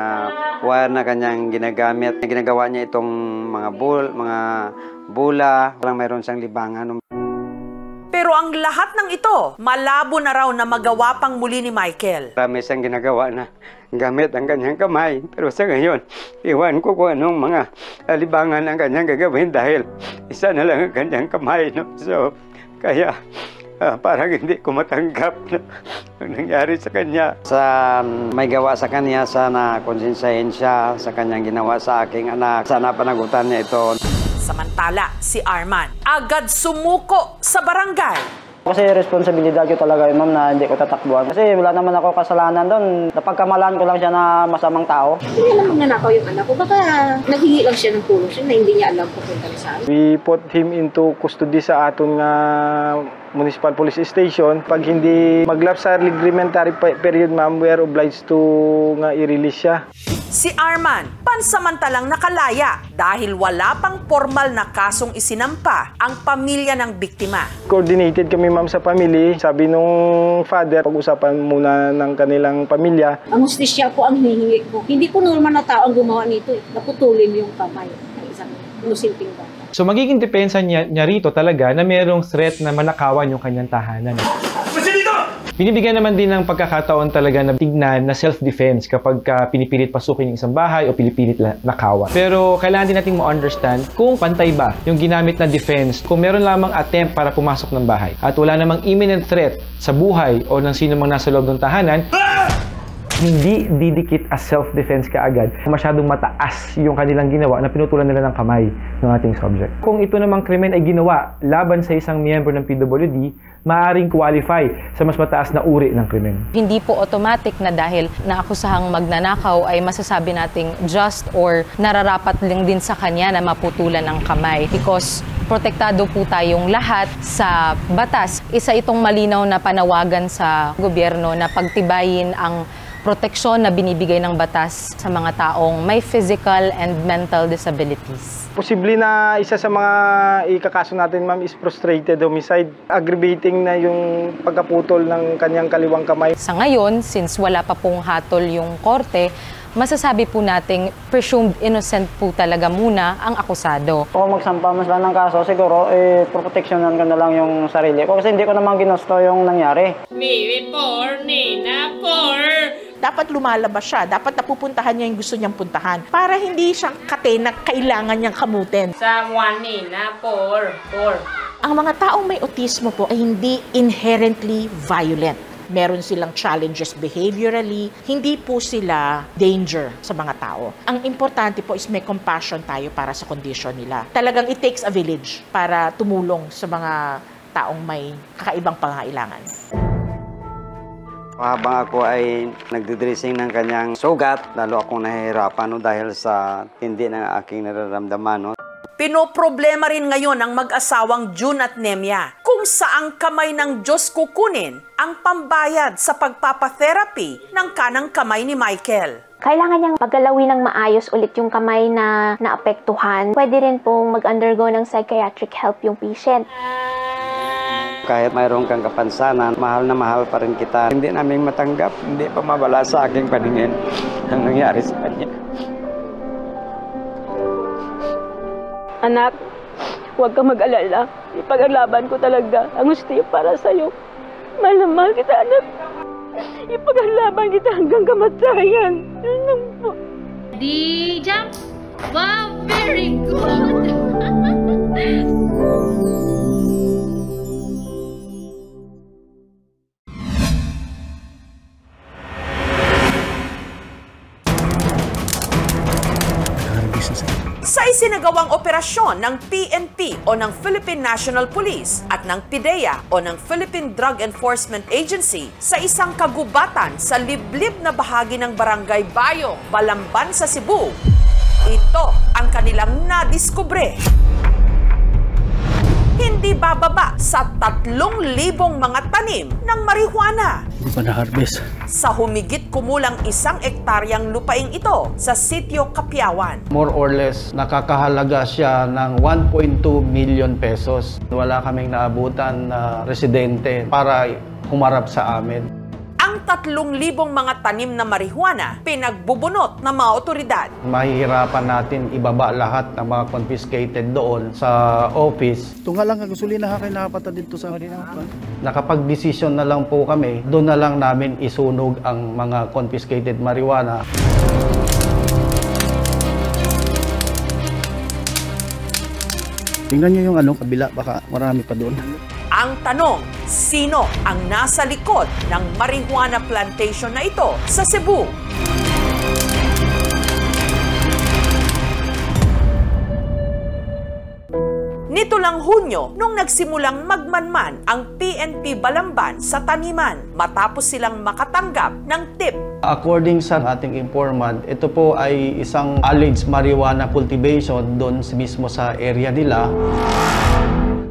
wire na kanyang ginagamit. Ginagawa niya itong mga bula. Parang mayroon siyang libangan. Pero ang lahat ng ito, malabo na raw na magawa pang muli ni Michael. Marami siyang ginagawa na gamit ang kanyang kamay. Pero sa ngayon, iwan ko kung anong mga libangan ang kanyang gagawin dahil isa na lang ang kanyang kamay. So, kaya parang hindi ko matanggap na ang nangyari sa kanya. Sa may gawa sa kanya, sana konsensahin siya sa kanyang ginawa sa aking anak. Sana panagutan niya ito. Samantala, si Arman agad sumuko sa barangay. Kasi responsibilidad ko talaga yun, ma'am, na hindi ko tatakbuhan. Kasi wala naman ako kasalanan doon. Napagkamalan ko lang siya na masamang tao. Hindi alam magnanakaw yung anak ko. Baka naghingi lang siya ng tulong siya na hindi niya alam pupunta rin sa amin. We put him into custody sa aton nga municipal police station. Pag hindi maglapse sa reglementary period, ma'am, we are obliged to nga i-release siya. Si Arman, pansamantalang nakalaya dahil wala pang formal na kasong isinampa ang pamilya ng biktima. Coordinated kami, ma'am, sa family. Sabi nung father, pag-usapan muna ng kanilang pamilya. Ang hustisya po ang hinihingi ko. Hindi po normal na tao ang gumawa nito. Naputulin yung kamay ng isang inusilting bata. So magiging depensa niya rito talaga na mayroong threat na manakawan yung kanyang tahanan. Binibigyan naman din ng pagkakataon talaga na tignan na self-defense kapag pinipilit pasukin yung isang bahay o pinipilit nakawan. Pero kailangan din natin mo-understand kung pantay ba yung ginamit na defense, kung meron lamang attempt para pumasok ng bahay at wala namang imminent threat sa buhay o ng sino mang nasa loob ng tahanan, hindi didikit as self-defense kaagad. Masyadong mataas yung kanilang ginawa na pinutulan nila ng kamay ng ating subject. Kung ito namang krimen ay ginawa laban sa isang miyembro ng PWD, maaaring qualify sa mas mataas na uri ng krimen. Hindi po automatic na dahil naakusahang magnanakaw ay masasabi nating just or nararapat lang din sa kanya na maputulan ng kamay because protektado po tayong lahat sa batas. Isa itong malinaw na panawagan sa gobyerno na pagtibayin ang proteksyon na binibigay ng batas sa mga taong may physical and mental disabilities. Posible na isa sa mga ikakaso natin, ma'am, is frustrated homicide. Aggravating na yung pagkaputol ng kanyang kaliwang kamay. Sa ngayon, since wala pa pong hatol yung korte, masasabi po nating presumed innocent po talaga muna ang akusado. Kung magsampa mas lang ng kaso, siguro proteksyonan ko na lang yung sarili ko kasi hindi ko naman ginusto yung nangyari. Maybe for Nina for dapat lumalabas siya. Dapat napupuntahan niya yung gusto niyang puntahan. Para hindi siya na kailangan niyang kamutin. Sa 1 na 4. Ang mga taong may autismo po ay hindi inherently violent. Meron silang challenges behaviorally, hindi po sila danger sa mga tao. Ang importante po is may compassion tayo para sa condition nila. Talagang it takes a village para tumulong sa mga taong may kakaibang pangangailangan. Habang ako ay nagdidressing ng kanyang sugat, lalo akong nahihirapan dahil sa tindi ng aking nararamdaman. Pinoproblema rin ngayon ang mag-asawang June at Nemya kung saang kamay ng Diyos kukunin ang pambayad sa pagpapatherapy ng kanang kamay ni Michael. Kailangan niyang paggalawin ng maayos ulit yung kamay na naapektuhan. Pwede rin pong mag-undergo ng psychiatric help yung patient. Kahit mayroon kang kapansanan, mahal na mahal pa rin kita. Hindi namin matanggap, hindi pa mawala sa aking paningin ang nangyari sa kanya. Anak, huwag kang mag-alala. Ipaglaban ko talaga ang gusto para sa'yo. Mahal na mahal kita, anak. Ipaglaban kita hanggang kamatayan. Di-jump! Wow, very good! Sa isinagawang operasyon ng PNP o ng Philippine National Police at ng PIDEA o ng Philippine Drug Enforcement Agency sa isang kagubatan sa liblib na bahagi ng Barangay Bayong, Balamban sa Cebu, ito ang kanilang nadiskubre. Hindi bababa sa 3,000 mga tanim ng marijuana. Hindi pa na-harvest. Sa humigit kumulang 1 ektaryang lupaing ito sa Sitio Kapiawan. More or less, nakakahalaga siya ng 1.2 million pesos. Wala kaming naabutan na residente para humarap sa amin. Ang 3,000 mga tanim na marijuana pinagbubunot ng mga otoridad. Mahihirapan natin ibaba lahat ng mga confiscated doon sa office. Ito nga lang ang gasolina kay nakapata dito sa Nakapag-desisyon na lang po kami, doon na lang namin isunog ang mga confiscated marijuana. Tingnan nyo yung kabila, baka marami pa doon. Ang tanong, sino ang nasa likod ng marijuana plantation na ito sa Cebu? Nito lang Hunyo nung nagsimulang magmanman ang PNP Balamban sa taniman matapos silang makatanggap ng tip. According sa ating informant, ito po ay isang alleged marijuana cultivation doon mismo sa area nila.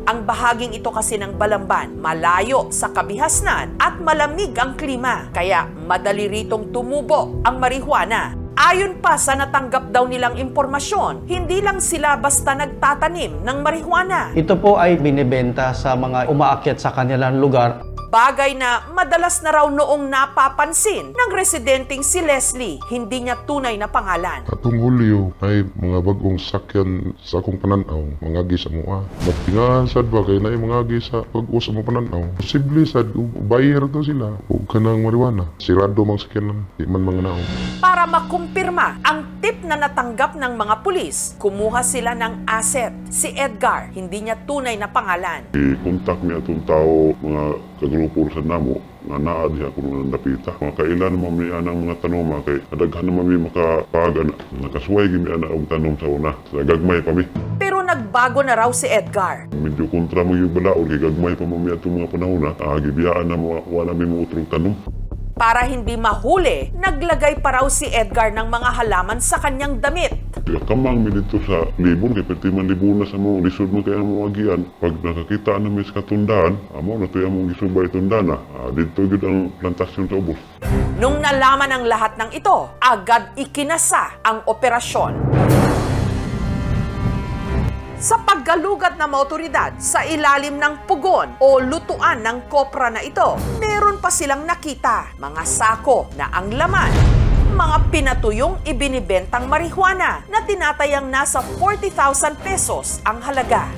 Ang bahaging ito kasi ng Balamban, malayo sa kabihasnan at malamig ang klima, kaya madali ritong tumubo ang marijuana. Ayon pa sa natanggap daw nilang impormasyon, hindi lang sila basta nagtatanim ng marijuana. Ito po ay binibenta sa mga umaakyat sa kanilang lugar. Bagay na madalas na raw noong napapansin ng residenteng si Leslie, hindi niya tunay na pangalan. Atong Hulyo ay mga bagong sakyan sa akong pananaw, mga agi sa mua. Magtingahan sad ba kay na mga agi sa pag-usa mo pananaw. Posible sad buyer to sila o kanang marijuana. Sirado mang sakyanan, di man mga nao. Para makumpirma ang tip na natanggap ng mga pulis, kumuha sila ng asset. Si Edgar, hindi niya tunay na pangalan. I-contact niya itong tao, mga kagrupor sa namo, nga naa diha ko nung napita. Mga kailan naman may anang mga tanoma kay nadaghan naman may makapag nakasway gimi ana og tanom sa una. Sa gagmay pa mi. Pero nagbago na raw si Edgar. Medyo kontra mo yung balaod kay gagmay pa mami atong mga panahon na gibiyaan na wala mi mo utrong tanom. Para hindi mahuli, naglagay pa raw si Edgar ng mga halaman sa kanyang damit. Kamang mi dito sa libon, kay pwede man libon na sa mga lisod mo kaya mga agian. Pag nakakita na may katundaan, amo na ito yung gisubay tundaan na. Dito yun ang plantasyon sa ubos. Nung nalaman ang lahat ng ito, agad ikinasa ang operasyon. Sa paggalugad ng mga otoridad sa ilalim ng pugon o lutuan ng kopra na ito, meron pa silang nakita mga sako na ang laman mga pinatuyong ibinibentang marijuana na tinatayang nasa 40,000 pesos ang halaga.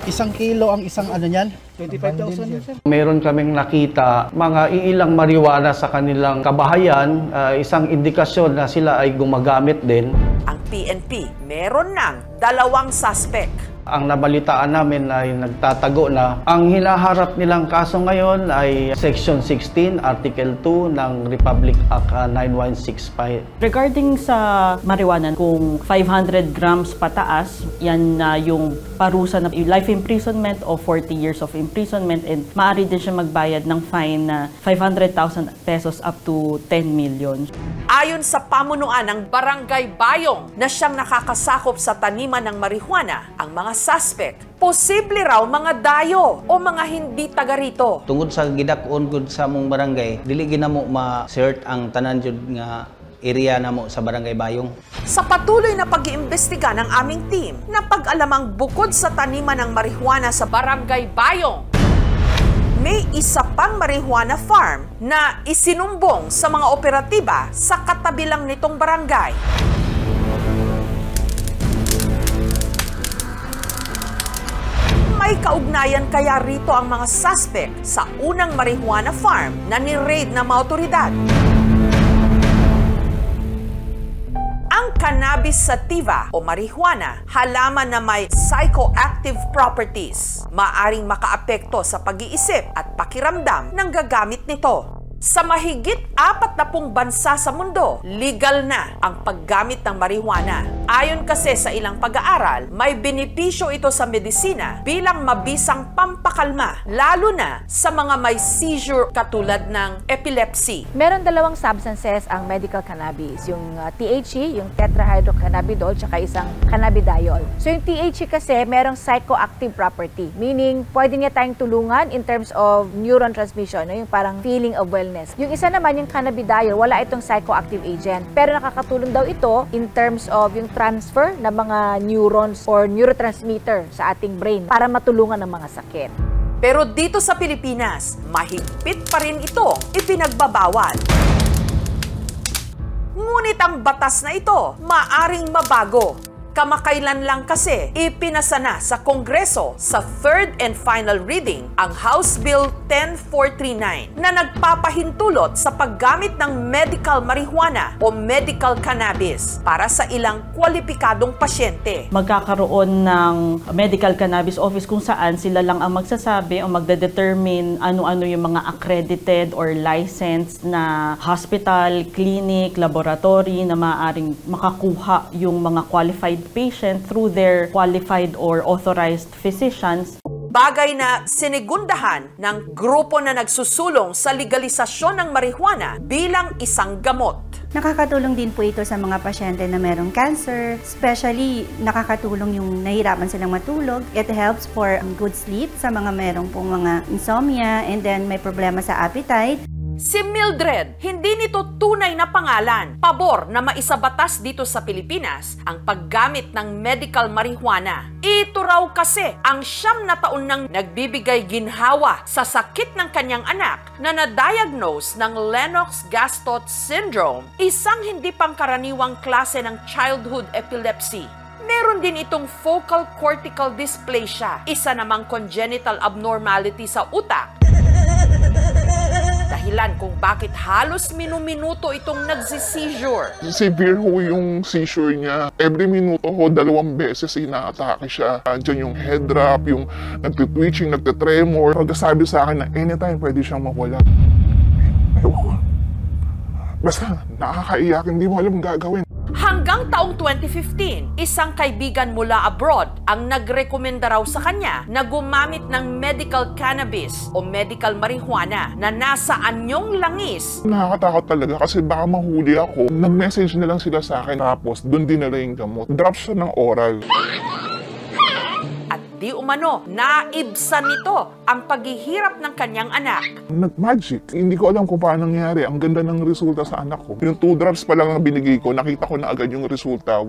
Isang kilo ang isang ano niyan? 25,000. Meron kaming nakita mga iilang marijuana sa kanilang kabahayan, isang indikasyon na sila ay gumagamit din. Ang PNP meron ng 2 suspect. Ang nabalitaan namin ay nagtatago na. Ang hinaharap nilang kaso ngayon ay Section 16, Article 2 ng Republic Act 9165. Regarding sa marijuana, kung 500 grams pataas, yan na yung parusa na life imprisonment o 40 years of imprisonment, and maaari din siya magbayad ng fine na 500,000 pesos up to 10 million. Ayon sa pamunuan ng Barangay Bayong na siyang nakakasakop sa taniman ng marijuana, ang mga suspect, posible raw mga dayo o mga hindi taga rito. Tungod sa gidakon gud sa among barangay, dili ginamo ma-cert ang tanan jud nga area namo sa Barangay Bayong. Sa patuloy na pag-iimbestiga ng aming team, napag-alamang bukod sa taniman ng marijuana sa Barangay Bayong, may isa pang marijuana farm na isinumbong sa mga operatiba sa katabi lang nitong barangay. May kaugnayan kaya rito ang mga suspect sa unang marijuana farm na ni-raid ng mga otoridad? Ang cannabis sativa o marijuana, halaman na may psychoactive properties, maaring makaapekto sa pag-iisip at pakiramdam ng gagamit nito. Sa mahigit 40 bansa sa mundo, legal na ang paggamit ng marijuana. Ayon kasi sa ilang pag-aaral, may benepisyo ito sa medisina bilang mabisang pampakalma, lalo na sa mga may seizure katulad ng epilepsy. Meron 2 substances ang medical cannabis, yung THC, yung tetrahydrocannabinol, tsaka isang cannabidiol. So yung THC kasi merong psychoactive property, meaning pwede niya tayong tulungan in terms of neuron transmission, yung parang feeling of wellness. Yung isa naman, yung cannabidiol, wala itong psychoactive agent, pero nakakatulong daw ito in terms of yung transfer ng mga neurons or neurotransmitter sa ating brain para matulungan ng mga sakit. Pero dito sa Pilipinas, mahigpit pa rin itong ipinagbabawal. Ngunit ang batas na ito maaring mabago. Kamakailan lang kasi ipinasa na sa Kongreso sa 3rd and final reading ang House Bill 10439 na nagpapahintulot sa paggamit ng medical marijuana o medical cannabis para sa ilang kwalipikadong pasyente. Magkakaroon ng medical cannabis office kung saan sila lang ang magsasabi o magde-determine ano-ano yung mga accredited or licensed na hospital, clinic, laboratory na maaaring makakuha yung mga qualified patient through their qualified or authorized physicians. Bagay na sinigundahan ng grupo na nagsusulong sa legalisasyon ng marijuana bilang isang gamot. Nakakatulong din po ito sa mga pasyente na merong cancer, especially nakakatulong yung nahirapan silang matulog. It helps for good sleep sa mga merong pong mga insomnia, and then may problema sa appetite. Si Mildred, hindi nito tunay na pangalan. Pabor na maisabatas dito sa Pilipinas ang paggamit ng medical marijuana. Ito raw kasi ang 9 na taon nang nagbibigay ginhawa sa sakit ng kanyang anak na na-diagnose ng Lennox-Gastaut syndrome, isang hindi pangkaraniwang klase ng childhood epilepsy. Meron din itong focal cortical dysplasia, isa namang congenital abnormality sa utak. Dahilan kung bakit halos minuminuto itong nagsi-seizure. Severe ho yung seizure niya. Every minuto ho, 2 beses inaatake siya. Diyan yung head drop, yung nagtitwitching, nagtitremor. Pagkasabi sa akin na anytime pwede siyang mawala. Ayoko. Basta nakakaiyak, hindi mo alam gagawin. Hanggang taong 2015, isang kaibigan mula abroad ang nagrekomenda raw sa kanya na gumamit ng medical cannabis o medical marijuana na nasa anyong langis. Nakakatakot talaga kasi baka mahuli ako. Nag-message na lang sila sa akin, tapos doon dinala yung gamot. Drop siya ng oral. At di umano, naibsan nito ang paghihirap ng kanyang anak. Nag-magic. Hindi ko alam kung paano nangyari. Ang ganda ng resulta sa anak ko. Yung 2 drops pa lang ang binigay ko, nakita ko na agad yung resulta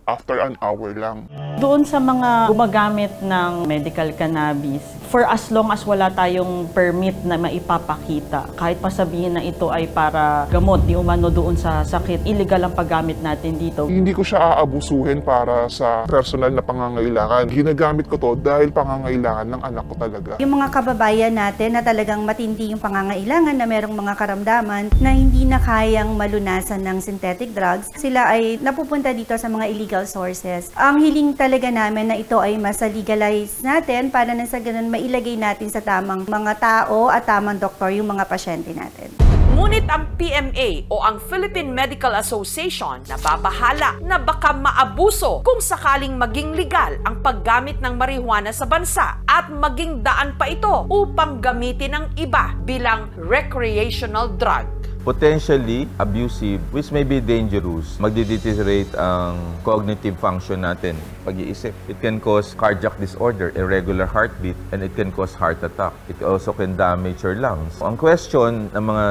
after an hour lang. Doon sa mga gumagamit ng medical cannabis, for as long as wala tayong permit na maipapakita, kahit pa sabihin na ito ay para gamot, di umano doon sa sakit, illegal ang paggamit natin dito. Hindi ko siya aabusuhin para sa personal na pangangailangan. Ginagamit ko to dahil pangangailangan ng anak ko talaga. Yung mga kababayan natin na talagang matindi yung pangangailangan, na merong mga karamdaman na hindi na kayang malunasan ng synthetic drugs, sila ay napupunta dito sa mga illegal sources. Ang hiling talaga namin na ito ay mas legalize natin para na sa ganun mailagay natin sa tamang mga tao at tamang doktor yung mga pasyente natin. Ngunit ang PMA o ang Philippine Medical Association nababahala na baka maabuso kung sakaling maging legal ang paggamit ng marijuana sa bansa at maging daan pa ito upang gamitin ng iba bilang recreational drug. Potentially abusive, which may be dangerous. Magdi-deteriorate ang cognitive function natin, pag-iisip. It can cause cardiac disorder, irregular heartbeat, and it can cause heart attack. It also can damage your lungs. Ang question ng mga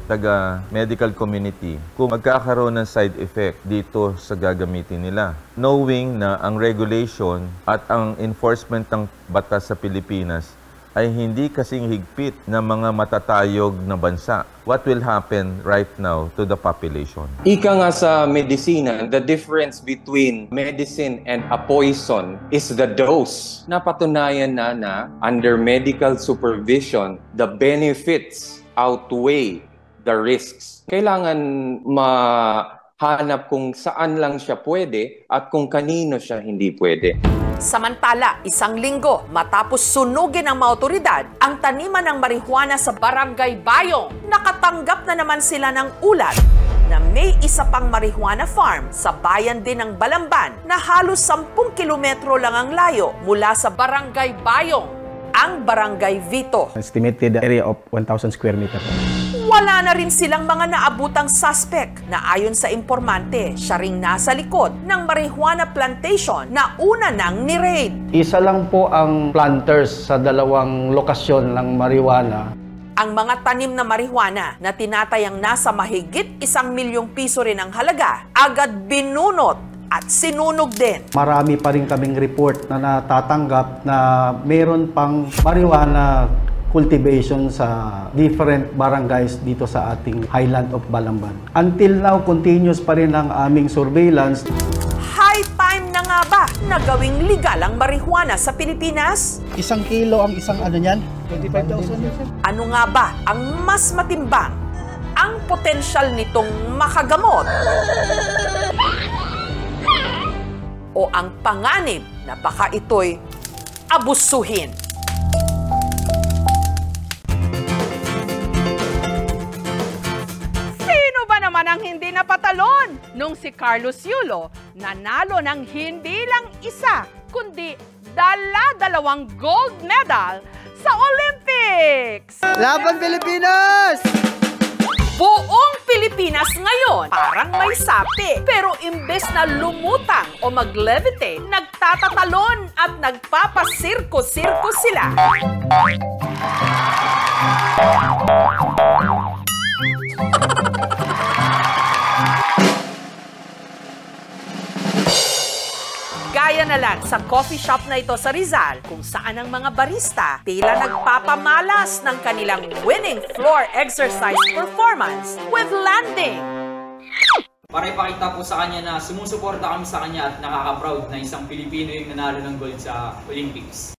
taga-medical community, kung magkakaroon ng side effect dito sa gagamitin nila. Knowing na ang regulation at ang enforcement ng batas sa Pilipinas ay hindi kasing higpit ng mga matatayog na bansa. What will happen right now to the population? Ika nga sa medisina, the difference between medicine and a poison is the dose. Napatunayan na under medical supervision, the benefits outweigh the risks. Kailangan mahanap kung saan lang siya pwede at kung kanino siya hindi pwede. Samantala, isang linggo matapos sunugin ng mga otoridad ang taniman ng marijuana sa Barangay Bayong, nakatanggap na naman sila ng ulat na may isa pang marijuana farm sa bayan din ng Balamban na halos 10 kilometro lang ang layo mula sa Barangay Bayong, ang Barangay Vito. Estimated area of 1,000 square meter. Wala na rin silang mga naabutang suspect na ayon sa informante, siya ring nasa likod ng marijuana plantation na una nang ni-raid. Isa lang po ang planters sa dalawang lokasyon ng marijuana. Ang mga tanim na marijuana na tinatayang nasa mahigit 1 milyong piso rin ang halaga, agad binunot at sinunog din. Marami pa rin kaming report na natatanggap na meron pang marijuana cultivation sa different barangays dito sa ating highland of Balamban. Until now, continuous pa rin ang aming surveillance. High time na nga ba na gawing legal ang marijuana sa Pilipinas? 1 kilo ang isang ano niyan? 25,000. Ano nga ba ang mas matimbang? Ang potensyal nitong makagamot? O ang panganib na baka ito'y abusuhin? Ang hindi napatalon nung si Carlos Yulo nanalo ng hindi lang isa kundi 2 gold medal sa Olympics! Laban Pilipinas! Buong Pilipinas ngayon parang may sapi, pero imbes na lumutang o mag-levitate, nagtatatalon at nagpapasirko-sirko sila. Gaya na lang sa coffee shop na ito sa Rizal, kung saan ang mga barista tila nagpapamalas ng kanilang winning floor exercise performance with landing. Para ipakita po sa kanya na sumusuporta kami sa kanya at nakaka-proud na isang Pilipino yung nanalo ng gold sa Olympics.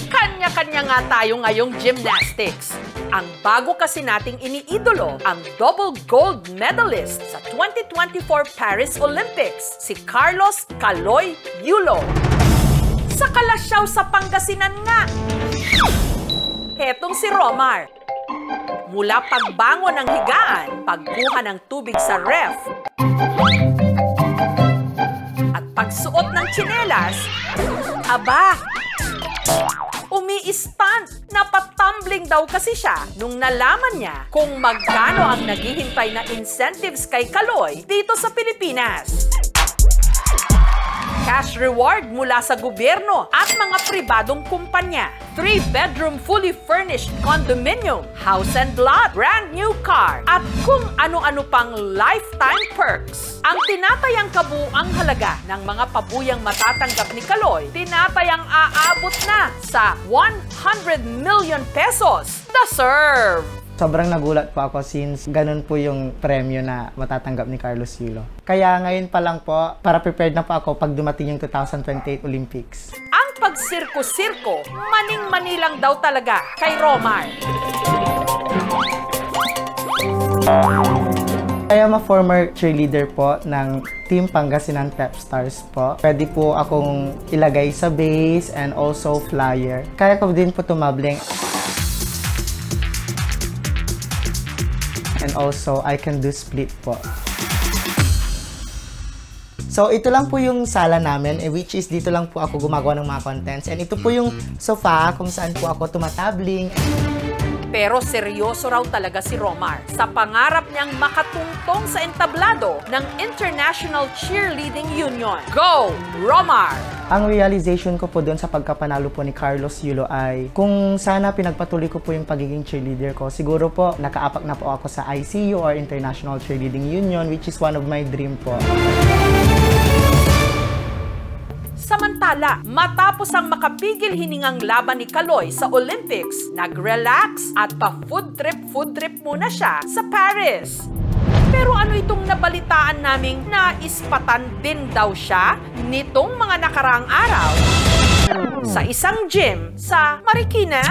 Kanya-kanya nga tayo ngayong gymnastics. Ang bago kasi nating iniidolo, ang double gold medalist sa 2024 Paris Olympics, si Carlos Kaloy Yulo. Sa Kalasyaw sa Pangasinan nga. Hetong si Romar. Mula pagbangon ng higaan, pagkuha ng tubig sa ref, at pagsuot ng tsinelas, aba, umi-stunt. Napatumbling daw kasi siya nung nalaman niya kung magkano ang naghihintay na incentives kay Kaloy dito sa Pilipinas. cash reward mula sa gobyerno at mga pribadong kumpanya, 3-bedroom fully furnished condominium, house and lot, brand new car, at kung ano-ano pang lifetime perks. Ang tinatayang kabuuang halaga ng mga pabuyang matatanggap ni Kaloy, tinatayang aabot na sa 100 million pesos. Deserve! Sobrang nagulat po ako since ganun po yung premyo na matatanggap ni Carlos Yulo. Kaya ngayon pa lang po, para prepared na po ako pag dumating yung 2028 Olympics. Ang pagsirko-sirko, maning-mani lang daw talaga kay Romar. I am a former cheerleader po ng Team Pangasinan Pep Stars po. Pwede po akong ilagay sa base and also flyer. Kaya ko din po tumabling. And also, I can do split po. So, ito lang po yung sala namin, which is dito lang po ako gumagawa ng mga contents. And ito po yung sofa kung saan po ako tumatabling. Pero seryoso raw talaga si Romar sa pangarap niyang makatungtong sa entablado ng International Cheerleading Union. Go, Romar! Ang realization ko po doon sa pagkapanalo po ni Carlos Yulo ay kung sana pinagpatuloy ko po yung pagiging cheerleader ko, siguro po nakaapak na po ako sa ICU or International Cheerleading Union, which is one of my dream po. Samantala, matapos ang makapigil hiningang laban ni Kaloy sa Olympics, nag-relax at pa-food trip muna siya sa Paris. Pero ano itong nabalitaan naming naispatan din daw siya nitong mga nakaraang araw sa isang gym sa Marikina?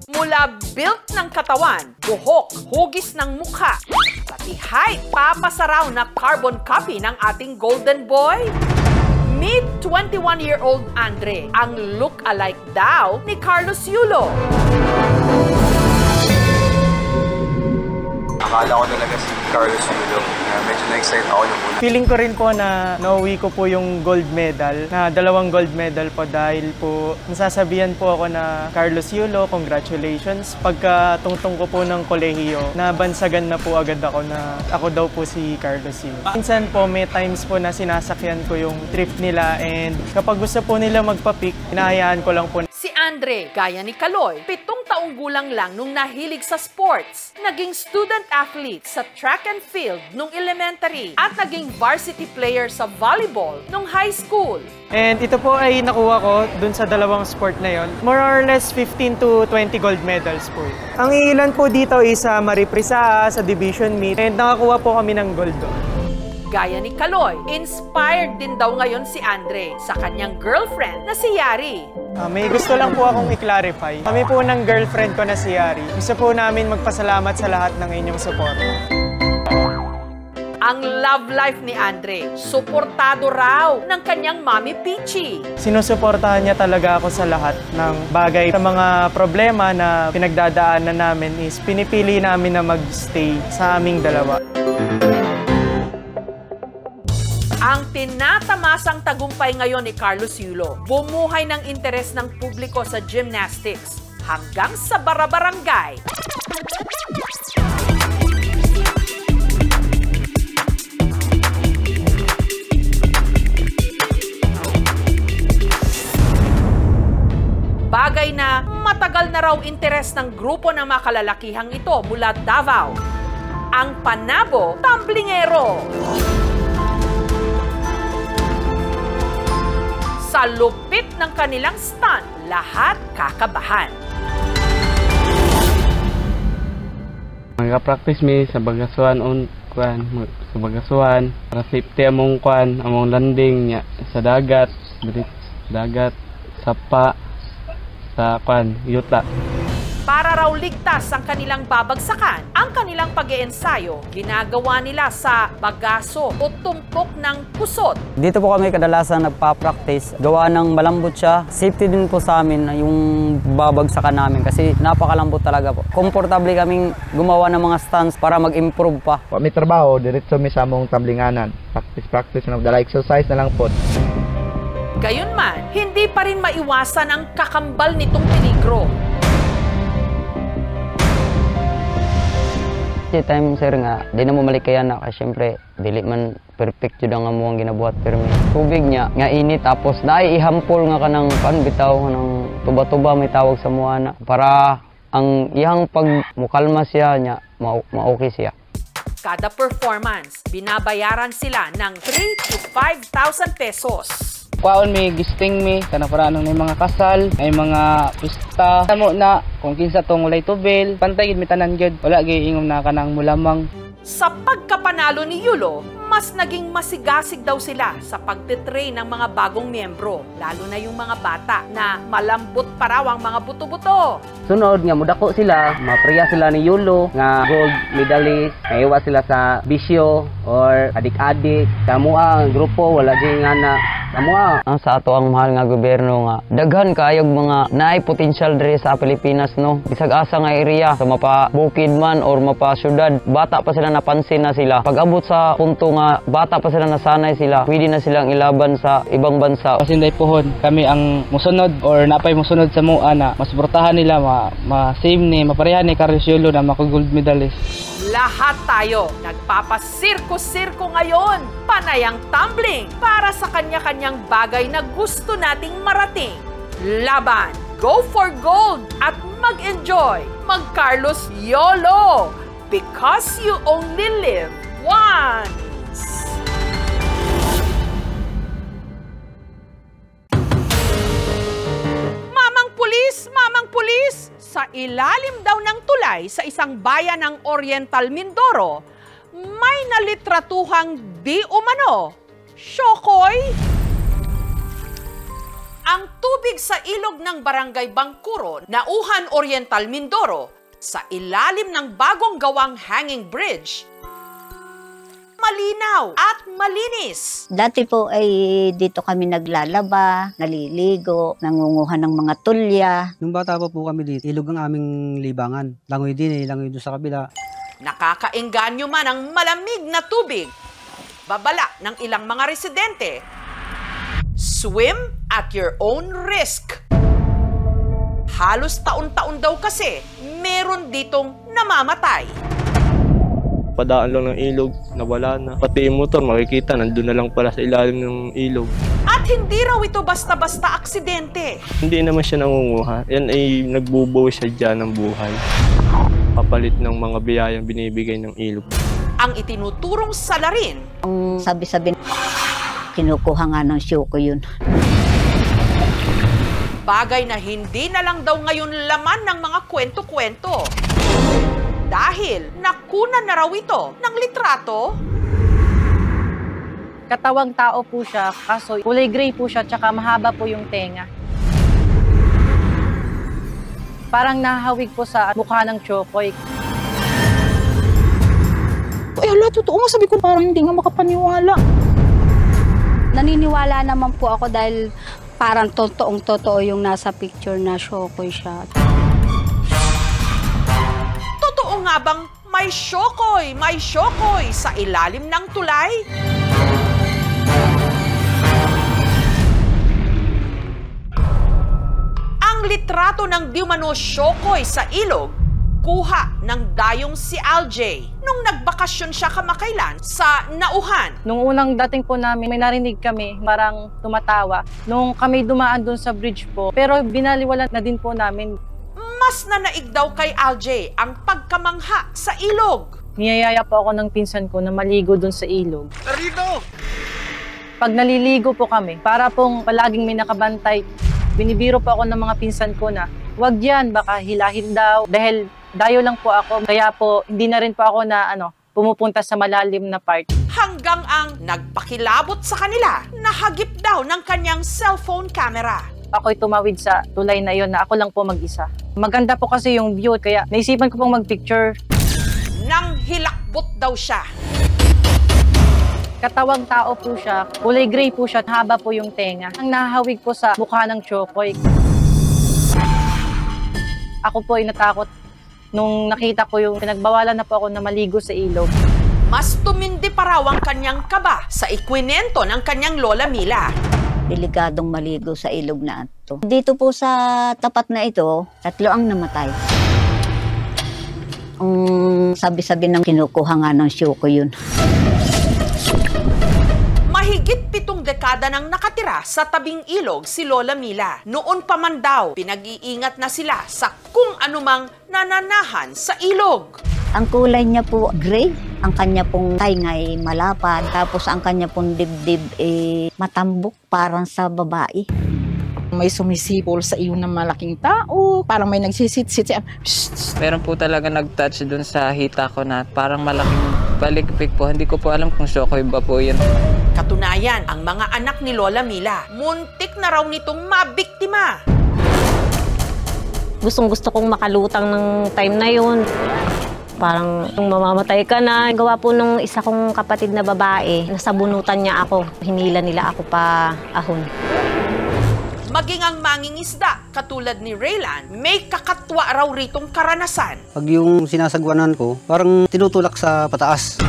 Mula built ng katawan, buhok, hugis ng mukha, pati height, papasaraw na carbon copy ng ating golden boy? Meet 21-year-old Andre, ang look-alike daw ni Carlos Yulo. Akala ko talaga si Carlos Yulo. Medyo na-excite ako yung una. Feeling ko rin po na nauwi ko po yung gold medal, na 2 gold medal po dahil po nasasabihan po ako na Carlos Yulo, congratulations. Pagka tungtong ko po ng kolehiyo, nabansagan na po agad ako na ako daw po si Carlos Yulo. Minsan po may times po na sinasakyan ko yung trip nila and kapag gusto po nila magpa-pick, hinahayaan ko lang po. Si Andre, gaya ni Kaloy, 7 taong gulang lang nung nahilig sa sports. Naging student athlete sa track and field nung elementary at naging varsity player sa volleyball nung high school. And ito po ay nakuha ko dun sa 2 sport na yon. More or less 15 to 20 gold medals po. Ang ilan po dito is sa Mariprisa, sa division meet, and nakakuha po kami ng gold doon. Gaya ni Kaloy, inspired din daw ngayon si Andre sa kanyang girlfriend na si Yari. May gusto lang po akong i-clarify. Kami po ng girlfriend ko na si Yari. Gusto po namin magpasalamat sa lahat ng inyong support. Ang love life ni Andre, suportado raw ng kanyang mami Peachy. Sinusuportahan niya talaga ako sa lahat ng bagay. Sa mga problema na pinagdadaanan namin is pinipili namin na mag-stay sa aming dalawa. Ang tinatamasang tagumpay ngayon ni Carlos Yulo, bumuhay ng interes ng publiko sa gymnastics hanggang sa barabarangay. Bagay na matagal na raw interes ng grupo ng mga kalalakihang ito mula Davao, ang Panabo Tamblingero. Sa lupit ng kanilang stunt, lahat kakabahan. Mag-practice mi sa bagasuan sa bagasuan para safety among among landing nya sa dagat, sapa sa yuta. Para raw ligtas ang kanilang babagsakan, ang kanilang pag-iensayo, ginagawa nila sa bagaso o tumpok ng pusot. Dito po kami kadalasan nagpa-practice. Gawa ng malambot siya. Safety din po sa amin yung babagsakan namin kasi napakalambot talaga po. Komportable kaming gumawa ng mga stunts para mag-improve pa. May trabaho, diretso may samong tamblinganan. Practice, nagdala exercise na lang po. Gayunman, hindi pa rin maiwasan ang kakambal nitong peligro. Time sir nga, di na mo malikayan na kasi syempre dili man perfect jud ang amo ang ginabuhat permi. Tubig niya nga init tapos naay ihampol nga kanang bitaw ng tuba-tuba may tawag sa muana para ang iyang pag mukalma siya nya ma-okay siya. Kada performance, binabayaran sila ng 3 to 5,000 pesos. Kwaon may gisting mi kana para nang may mga kasal, may mga pista. Amo na kung kinsa tong walay tubel, pantay gid mi tanan gyud. Wala gyud ingom na kanang mulamang. Sa pagkapanalo ni Yulo, mas naging masigasig daw sila sa pagtitrain ng mga bagong miyembro, lalo na yung mga bata na malambot pa raw ang mga buto-buto. Sunod nga mudako sila, mapriya sila ni Yulo nga gold medalist, naiwa sila sa bisyo or adik-adik. Kamua ang grupo wala gyud nga na kamua. Ang sa ato ang mahal nga gobyerno nga daghan kaayog mga naay potential diri sa Pilipinas no. Bisag asa nga area sa mapa bukid man or mapa syudad, bata pa sila napansin na sila. Pag-abot sa punto nga bata pa sila nasanay sila, pwede na silang ilaban sa ibang bansa. Pasinday pohon kami ang musunod or napay musunod sa mua na masuportahan nila ma-save ni maparehan ni Carlos Yulo na maka-gold medalist. Lahat tayo nagpapasirko-sirko ngayon, panayang tumbling para sa kanya-kanyang bagay na gusto nating marating. Laban, go for gold at mag-enjoy, mag-Carlos YOLO, because you only live once. Mamang pulis, sa ilalim daw ng tulay sa isang bayan ng Oriental Mindoro, may nalitratuhang di umano, syokoy. Ang tubig sa ilog ng Barangay Bangkuro, Nauhan, Oriental Mindoro, sa ilalim ng bagong gawang hanging bridge, malinaw at malinis. Dati po ay dito kami naglalaba, naliligo, nangunguha ng mga tulya. Nung bata pa po kami dito, ilog ang aming libangan. Langoy din langoy doon sa kabila. Nakakaengganyo man ang malamig na tubig. Babala ng ilang mga residente. Swim at your own risk. Halos taon-taon daw kasi meron ditong namamatay. Padaan lang ng ilog, nawala na. Pati yung motor, makikita, nandun na lang pala sa ilalim ng ilog. At hindi raw ito basta-basta aksidente. Hindi naman siya nangunguha. Yan ay nagbubuo siya dyan ng buhay. Papalit ng mga biyayang binibigay ng ilog. Ang itinuturong salarin. Ang sabi-sabi, kinukuha nga ng siyoko yun. Bagay na hindi na lang daw ngayon laman ng mga kwento-kwento. Dahil nakunan na raw ito ng litrato. Katawang tao po siya, kaso kulay gray po siya, tsaka mahaba po yung tenga. Parang nahawig po sa mukha ng Chokoy. Ay, hala, totoo nga. Sabi ko parang hindi nga makapaniwala. Naniniwala naman po ako dahil parang totoong-totoo yung nasa picture na Chokoy siya. Totoo nga bang may syokoy sa ilalim ng tulay? Ang litrato ng di umano syokoy sa ilog, kuha ng dayong si Aljay nung nagbakasyon siya kamakailan sa Nauhan. Nung unang dating po namin, may narinig kami, parang tumatawa. Nung kami dumaan dun sa bridge po, pero binaliwala na din po namin. Mas nanaig daw kay Aljay ang pagkamangha sa ilog. Niyayaya po ako ng pinsan ko na maligo dun sa ilog. Rito! Pag naliligo po kami, para pong palaging may nakabantay, binibiro po ako ng mga pinsan ko na, wag yan, baka hilahin daw. Dahil dayo lang po ako, kaya po hindi na rin po ako na pumupunta sa malalim na part. Hanggang ang nagpakilabot sa kanila, nahagip daw ng kanyang cellphone camera. Ako'y tumawid sa tulay na yon na ako lang po mag-isa. Maganda po kasi yung view, kaya naisipan ko pong mag-picture. Nang hilakbot daw siya. Katawang tao po siya, kulay gray po siya, haba po yung tenga. Ang nahawig po sa mukha ng Chokoy. Ako po ay natakot nung nakita ko yung pinagbawalan na po ako na maligo sa ilog. Mas tumindi pa raw ang kanyang kaba sa ikwinento ng kanyang Lola Mila. Deligadong maligo sa ilog na ito. Dito po sa tapat na ito, 3 ang namatay. Ang sabi-sabi ng kinukuha nga ng siyoko yun. dekada nang nakatira sa tabing ilog si Lola Mila. Noon pa man daw, pinag-iingat na sila sa kung anumang nananahan sa ilog. Ang kulay niya po gray, ang kanya pong tainga ay malapad, tapos ang kanya pong dibdib matambok parang sa babae. May sumisipol sa iyo ng malaking tao, parang may nagsisit-sit. Meron po talaga nag-touch dun sa hita ko na parang malaking balikpik po. Hindi ko po alam kung shokoy ba po yun. Katunayan, ang mga anak ni Lola Mila, muntik na raw nitong mabiktima. Gustong-gusto kong makalutang ng time na yun. Parang mamamatay ka na. Gawa po nung isa kong kapatid na babae, nasabunutan niya ako. Hinila nila ako pa ahon. Maging ang mangingisda, katulad ni Raylan, may kakatwa raw ritong karanasan. Pag yung sinasagwanan ko, parang tinutulak sa pataas.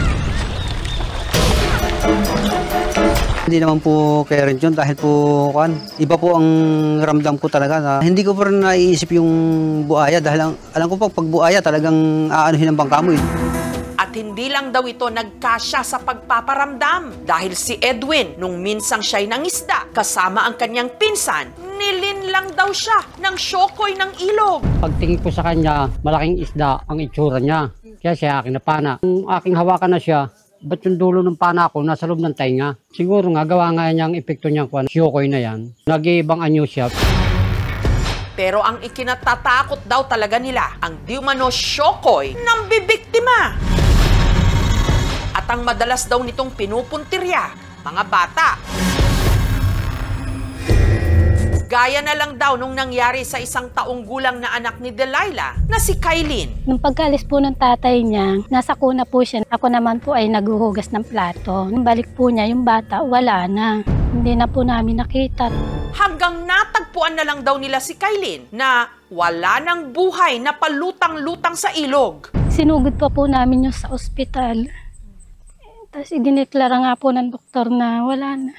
Hindi naman po kaya rin yun dahil po iba po ang ramdam ko talaga na hindi ko pa rin naiisip yung buaya dahil alam ko po pag buaya talagang aanuhin ang bangka mo eh. At hindi lang daw ito nagkasya sa pagpaparamdam dahil si Edwin, nung minsang siya'y nangisda kasama ang kanyang pinsan, nilin lang daw siya ng shokoy ng ilog. Pagtingin ko sa kanya, malaking isda ang itsura niya. Kaya siya aking napana. Kung aking hawakan na siya, ba't yung dulo ng pana ko nasa loob ng tainga? Siguro nga gawa nga niya ang epekto niyang shokoy na yan. Nag-iibang anyo siya. Pero ang ikinatatakot daw talaga nila, ang di umano shokoy ng bibiktima. At ang madalas daw nitong pinupuntirya, mga bata. Gaya na lang daw nung nangyari sa 1 taong gulang na anak ni Delilah na si Kylene. Nung pagkaalis po ng tatay niya, nasa kuna po siya. Ako naman po ay naghuhugas ng plato. Nung balik po niya, yung bata, wala na. Hindi na po namin nakita. Hanggang natagpuan na lang daw nila si Kylene na wala ng buhay na palutang-lutang sa ilog. Sinugod pa po namin yung sa ospital. Tapos idineklara nga po ng doktor na wala na.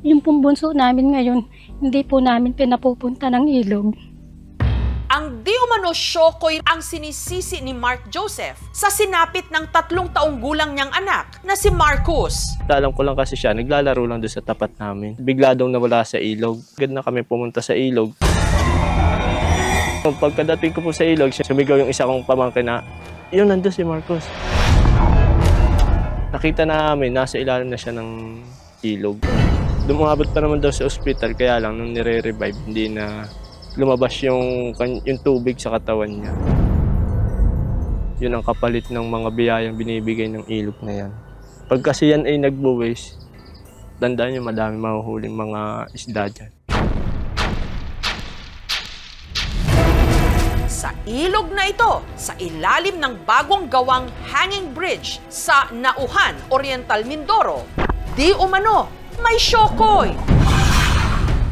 Yung pong bunso namin ngayon, hindi po namin pinapupunta ng ilog. Ang di umano shokoy ang sinisisi ni Mark Joseph sa sinapit ng 3 taong gulang niyang anak na si Marcus. Alam ko lang kasi siya, naglalaro lang doon sa tapat namin. Bigla daw nawala sa ilog. Agad na kami pumunta sa ilog. Pagkadating ko po sa ilog, sumigaw yung isa kong pamangkin na, yun, nandun si Marcus. Nakita namin, nasa ilalim na siya ng ilog. Dumabot pa naman daw sa ospital, kaya lang nung nire-revive, hindi na lumabas yung tubig sa katawan niya. Yun ang kapalit ng mga biyayang binibigay ng ilog na yan. Pag kasi yan ay nagbuwis, tandaan nyo madami mahuhuling mga isda dyan. Sa ilog na ito, sa ilalim ng bagong gawang hanging bridge sa Nauhan, Oriental Mindoro, di umano may shokoy.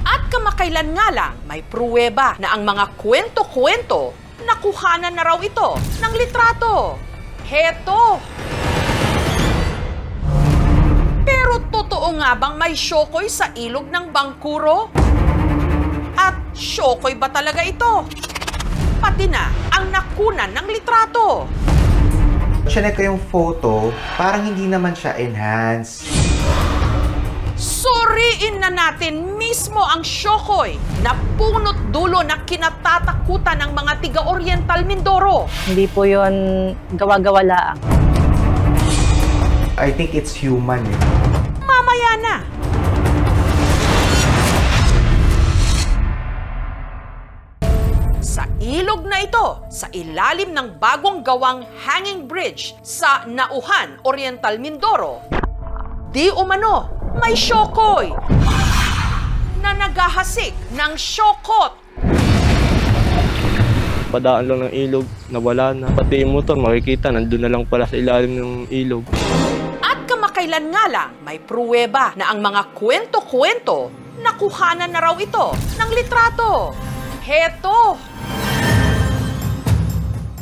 At kamakailan nga lang, may pruweba na ang mga kwento-kwento, nakuhanan na raw ito ng litrato. Heto! Pero totoo nga bang may shokoy sa ilog ng Bangkuro? At shokoy ba talaga ito? Pati na ang nakunan ng litrato. Chinek ko yung photo, parang hindi naman siya enhanced. Suriin na natin mismo ang shokoy na punot dulo na kinatatakutan ng mga tiga-Oriental Mindoro. Hindi po yun gawa-gawa laang. I think it's human. Mamaya na. Sa ilog na ito, sa ilalim ng bagong gawang hanging bridge sa Nauhan, Oriental Mindoro, di umano may shokoy na naghahasik ng shokot. Padaan lang ng ilog, nawala na. Pati yung motor, makikita, nandun na lang pala sa ilalim ng ilog. At kamakailan nga lang, may pruweba na ang mga kwento-kwento, nakuhanan na raw ito ng litrato. Heto!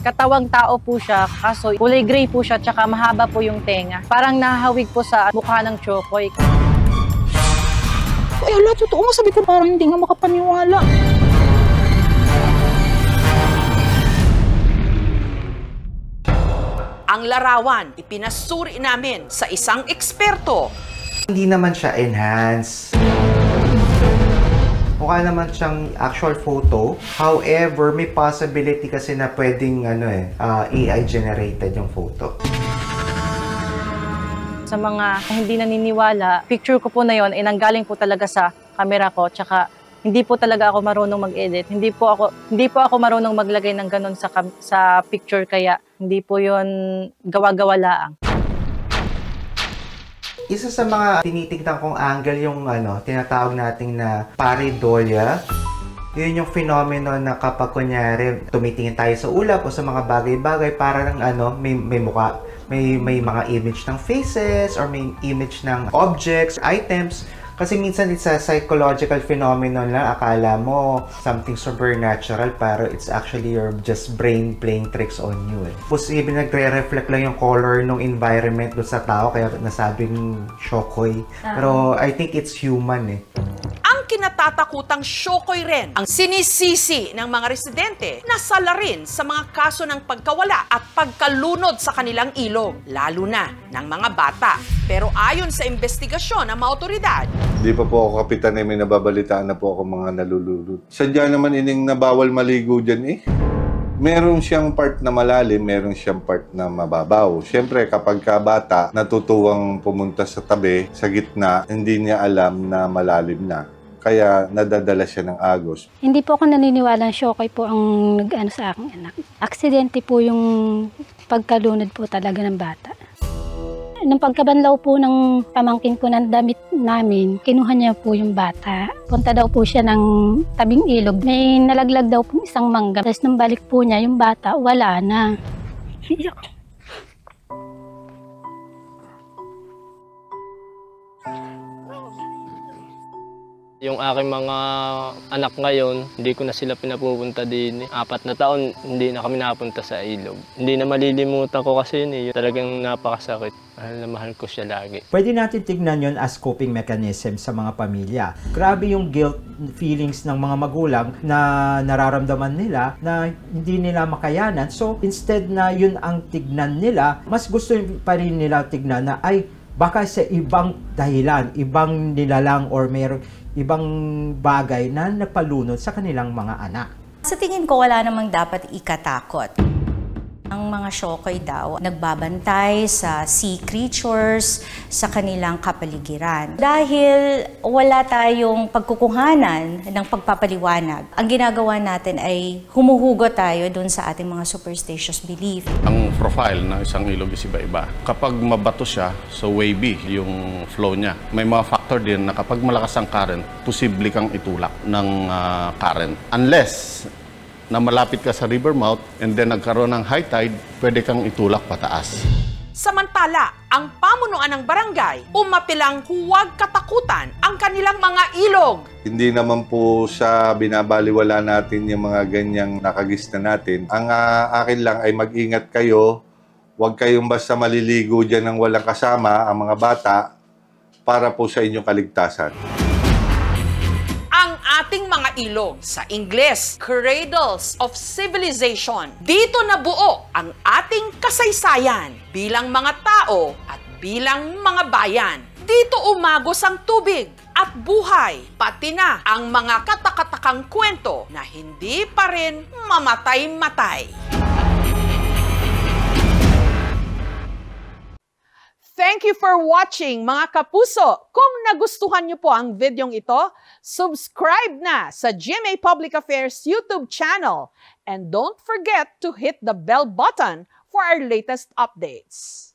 Katawang tao po siya, kaso kulay gray po siya, tsaka mahaba po yung tenga. Parang nahawig po sa mukha ng shokoy. Ay, hala, totoo nga. Sabi ko parang hindi nga makapaniwala. Ang larawan, ipinasuri namin sa isang eksperto. Hindi naman siya enhance. Mukha naman siyang actual photo. However, may possibility kasi na pwedeng AI generated yung photo. Sa mga hindi naniniwala, picture ko po na yon ay nanggaling po talaga sa camera ko, tsaka hindi po talaga ako marunong mag-edit. Hindi po ako marunong maglagay ng ganun sa picture, kaya hindi po yon gawa-gawa laang. Isa sa mga tinitignan kong angle yung tinatawag nating na pareidolia. Yun yung phenomenon na kapag kunyari tumitingin tayo sa ulap o sa mga bagay-bagay para ng may mukha, may mga image ng faces or may image ng objects, items. Kasi minsan it's a psychological phenomenon lang. Akala mo something supernatural pero it's actually your just brain playing tricks on you. Posible nagre-reflect lang yung color ng environment doon sa tao kaya nasabing shokoy. Pero I think it's human Ang kinatatakutang shokoy rin ang sinisisi ng mga residente na sala rin sa mga kaso ng pagkawala at pagkalunod sa kanilang ilog, lalo na ng mga bata. Pero ayon sa investigasyon ng mga otoridad, hindi pa po ako kapitan may nababalitaan na po ako mga nalululot. Sadya naman ining na bawal maligo dyan Meron siyang part na malalim, meron siyang part na mababaw. Siyempre, kapag bata, natutuwang pumunta sa tabi, sa gitna, hindi niya alam na malalim na. Kaya nadadala siya ng agos. Hindi po ako naniniwala na shokoy po ang nag-ano sa aking anak. Aksidente po yung pagkalunod po talaga ng bata. Nung pagkabanlaw po ng pamangkin ko ng damit namin, kinuha niya po yung bata. Punta daw po siya ng tabing ilog. May nalaglag daw po isang mangga. Tapos nung balik po niya, yung bata, wala na. Yung aking mga anak ngayon, hindi ko na sila pinapupunta din. 4 na taon, hindi na kami napunta sa ilog. Hindi na malilimutan ko kasi yun Talagang napakasakit. Mahal na mahal ko siya lagi. Pwede natin tignan yun as coping mechanism sa mga pamilya. Grabe yung guilt feelings ng mga magulang na nararamdaman nila na hindi nila makayanan. So instead na yun ang tignan nila, mas gusto pa rin nila tignan na ay baka sa ibang dahilan, ibang nilalang or mayroong ibang bagay na nagpalunod sa kanilang mga anak. Sa tingin ko, wala namang dapat ikatakot. Ang mga shokoy daw, nagbabantay sa sea creatures sa kanilang kapaligiran. Dahil wala tayong pagkukuhanan ng pagpapaliwanag, ang ginagawa natin ay humuhugot tayo dun sa ating mga superstitious belief. Ang profile ng isang ilog is iba-iba. Kapag mabato siya, so wavy yung flow niya. May mga factor din na kapag malakas ang current, posible kang itulak ng current. Unless na malapit ka sa river mouth and then nagkaroon ng high tide, pwede kang itulak pataas. Samantala, ang pamunuan ng barangay umapilang huwag katakutan ang kanilang mga ilog. Hindi naman po sa binabaliwala natin yung mga ganyang nakagista natin. Ang akin lang ay mag-ingat kayo. Huwag kayong basta maliligo dyan ng walang kasama, ang mga bata, para po sa inyong kaligtasan. Ating mga ilog, sa Ingles, Cradles of Civilization. Dito nabuo ang ating kasaysayan bilang mga tao at bilang mga bayan. Dito umagos ang tubig at buhay, pati na ang mga katakatakang kwento na hindi pa rin mamatay-matay. Thank you for watching, mga kapuso. Kung nagustuhan niyo po ang videong ito, subscribe na sa GMA Public Affairs YouTube channel. And don't forget to hit the bell button for our latest updates.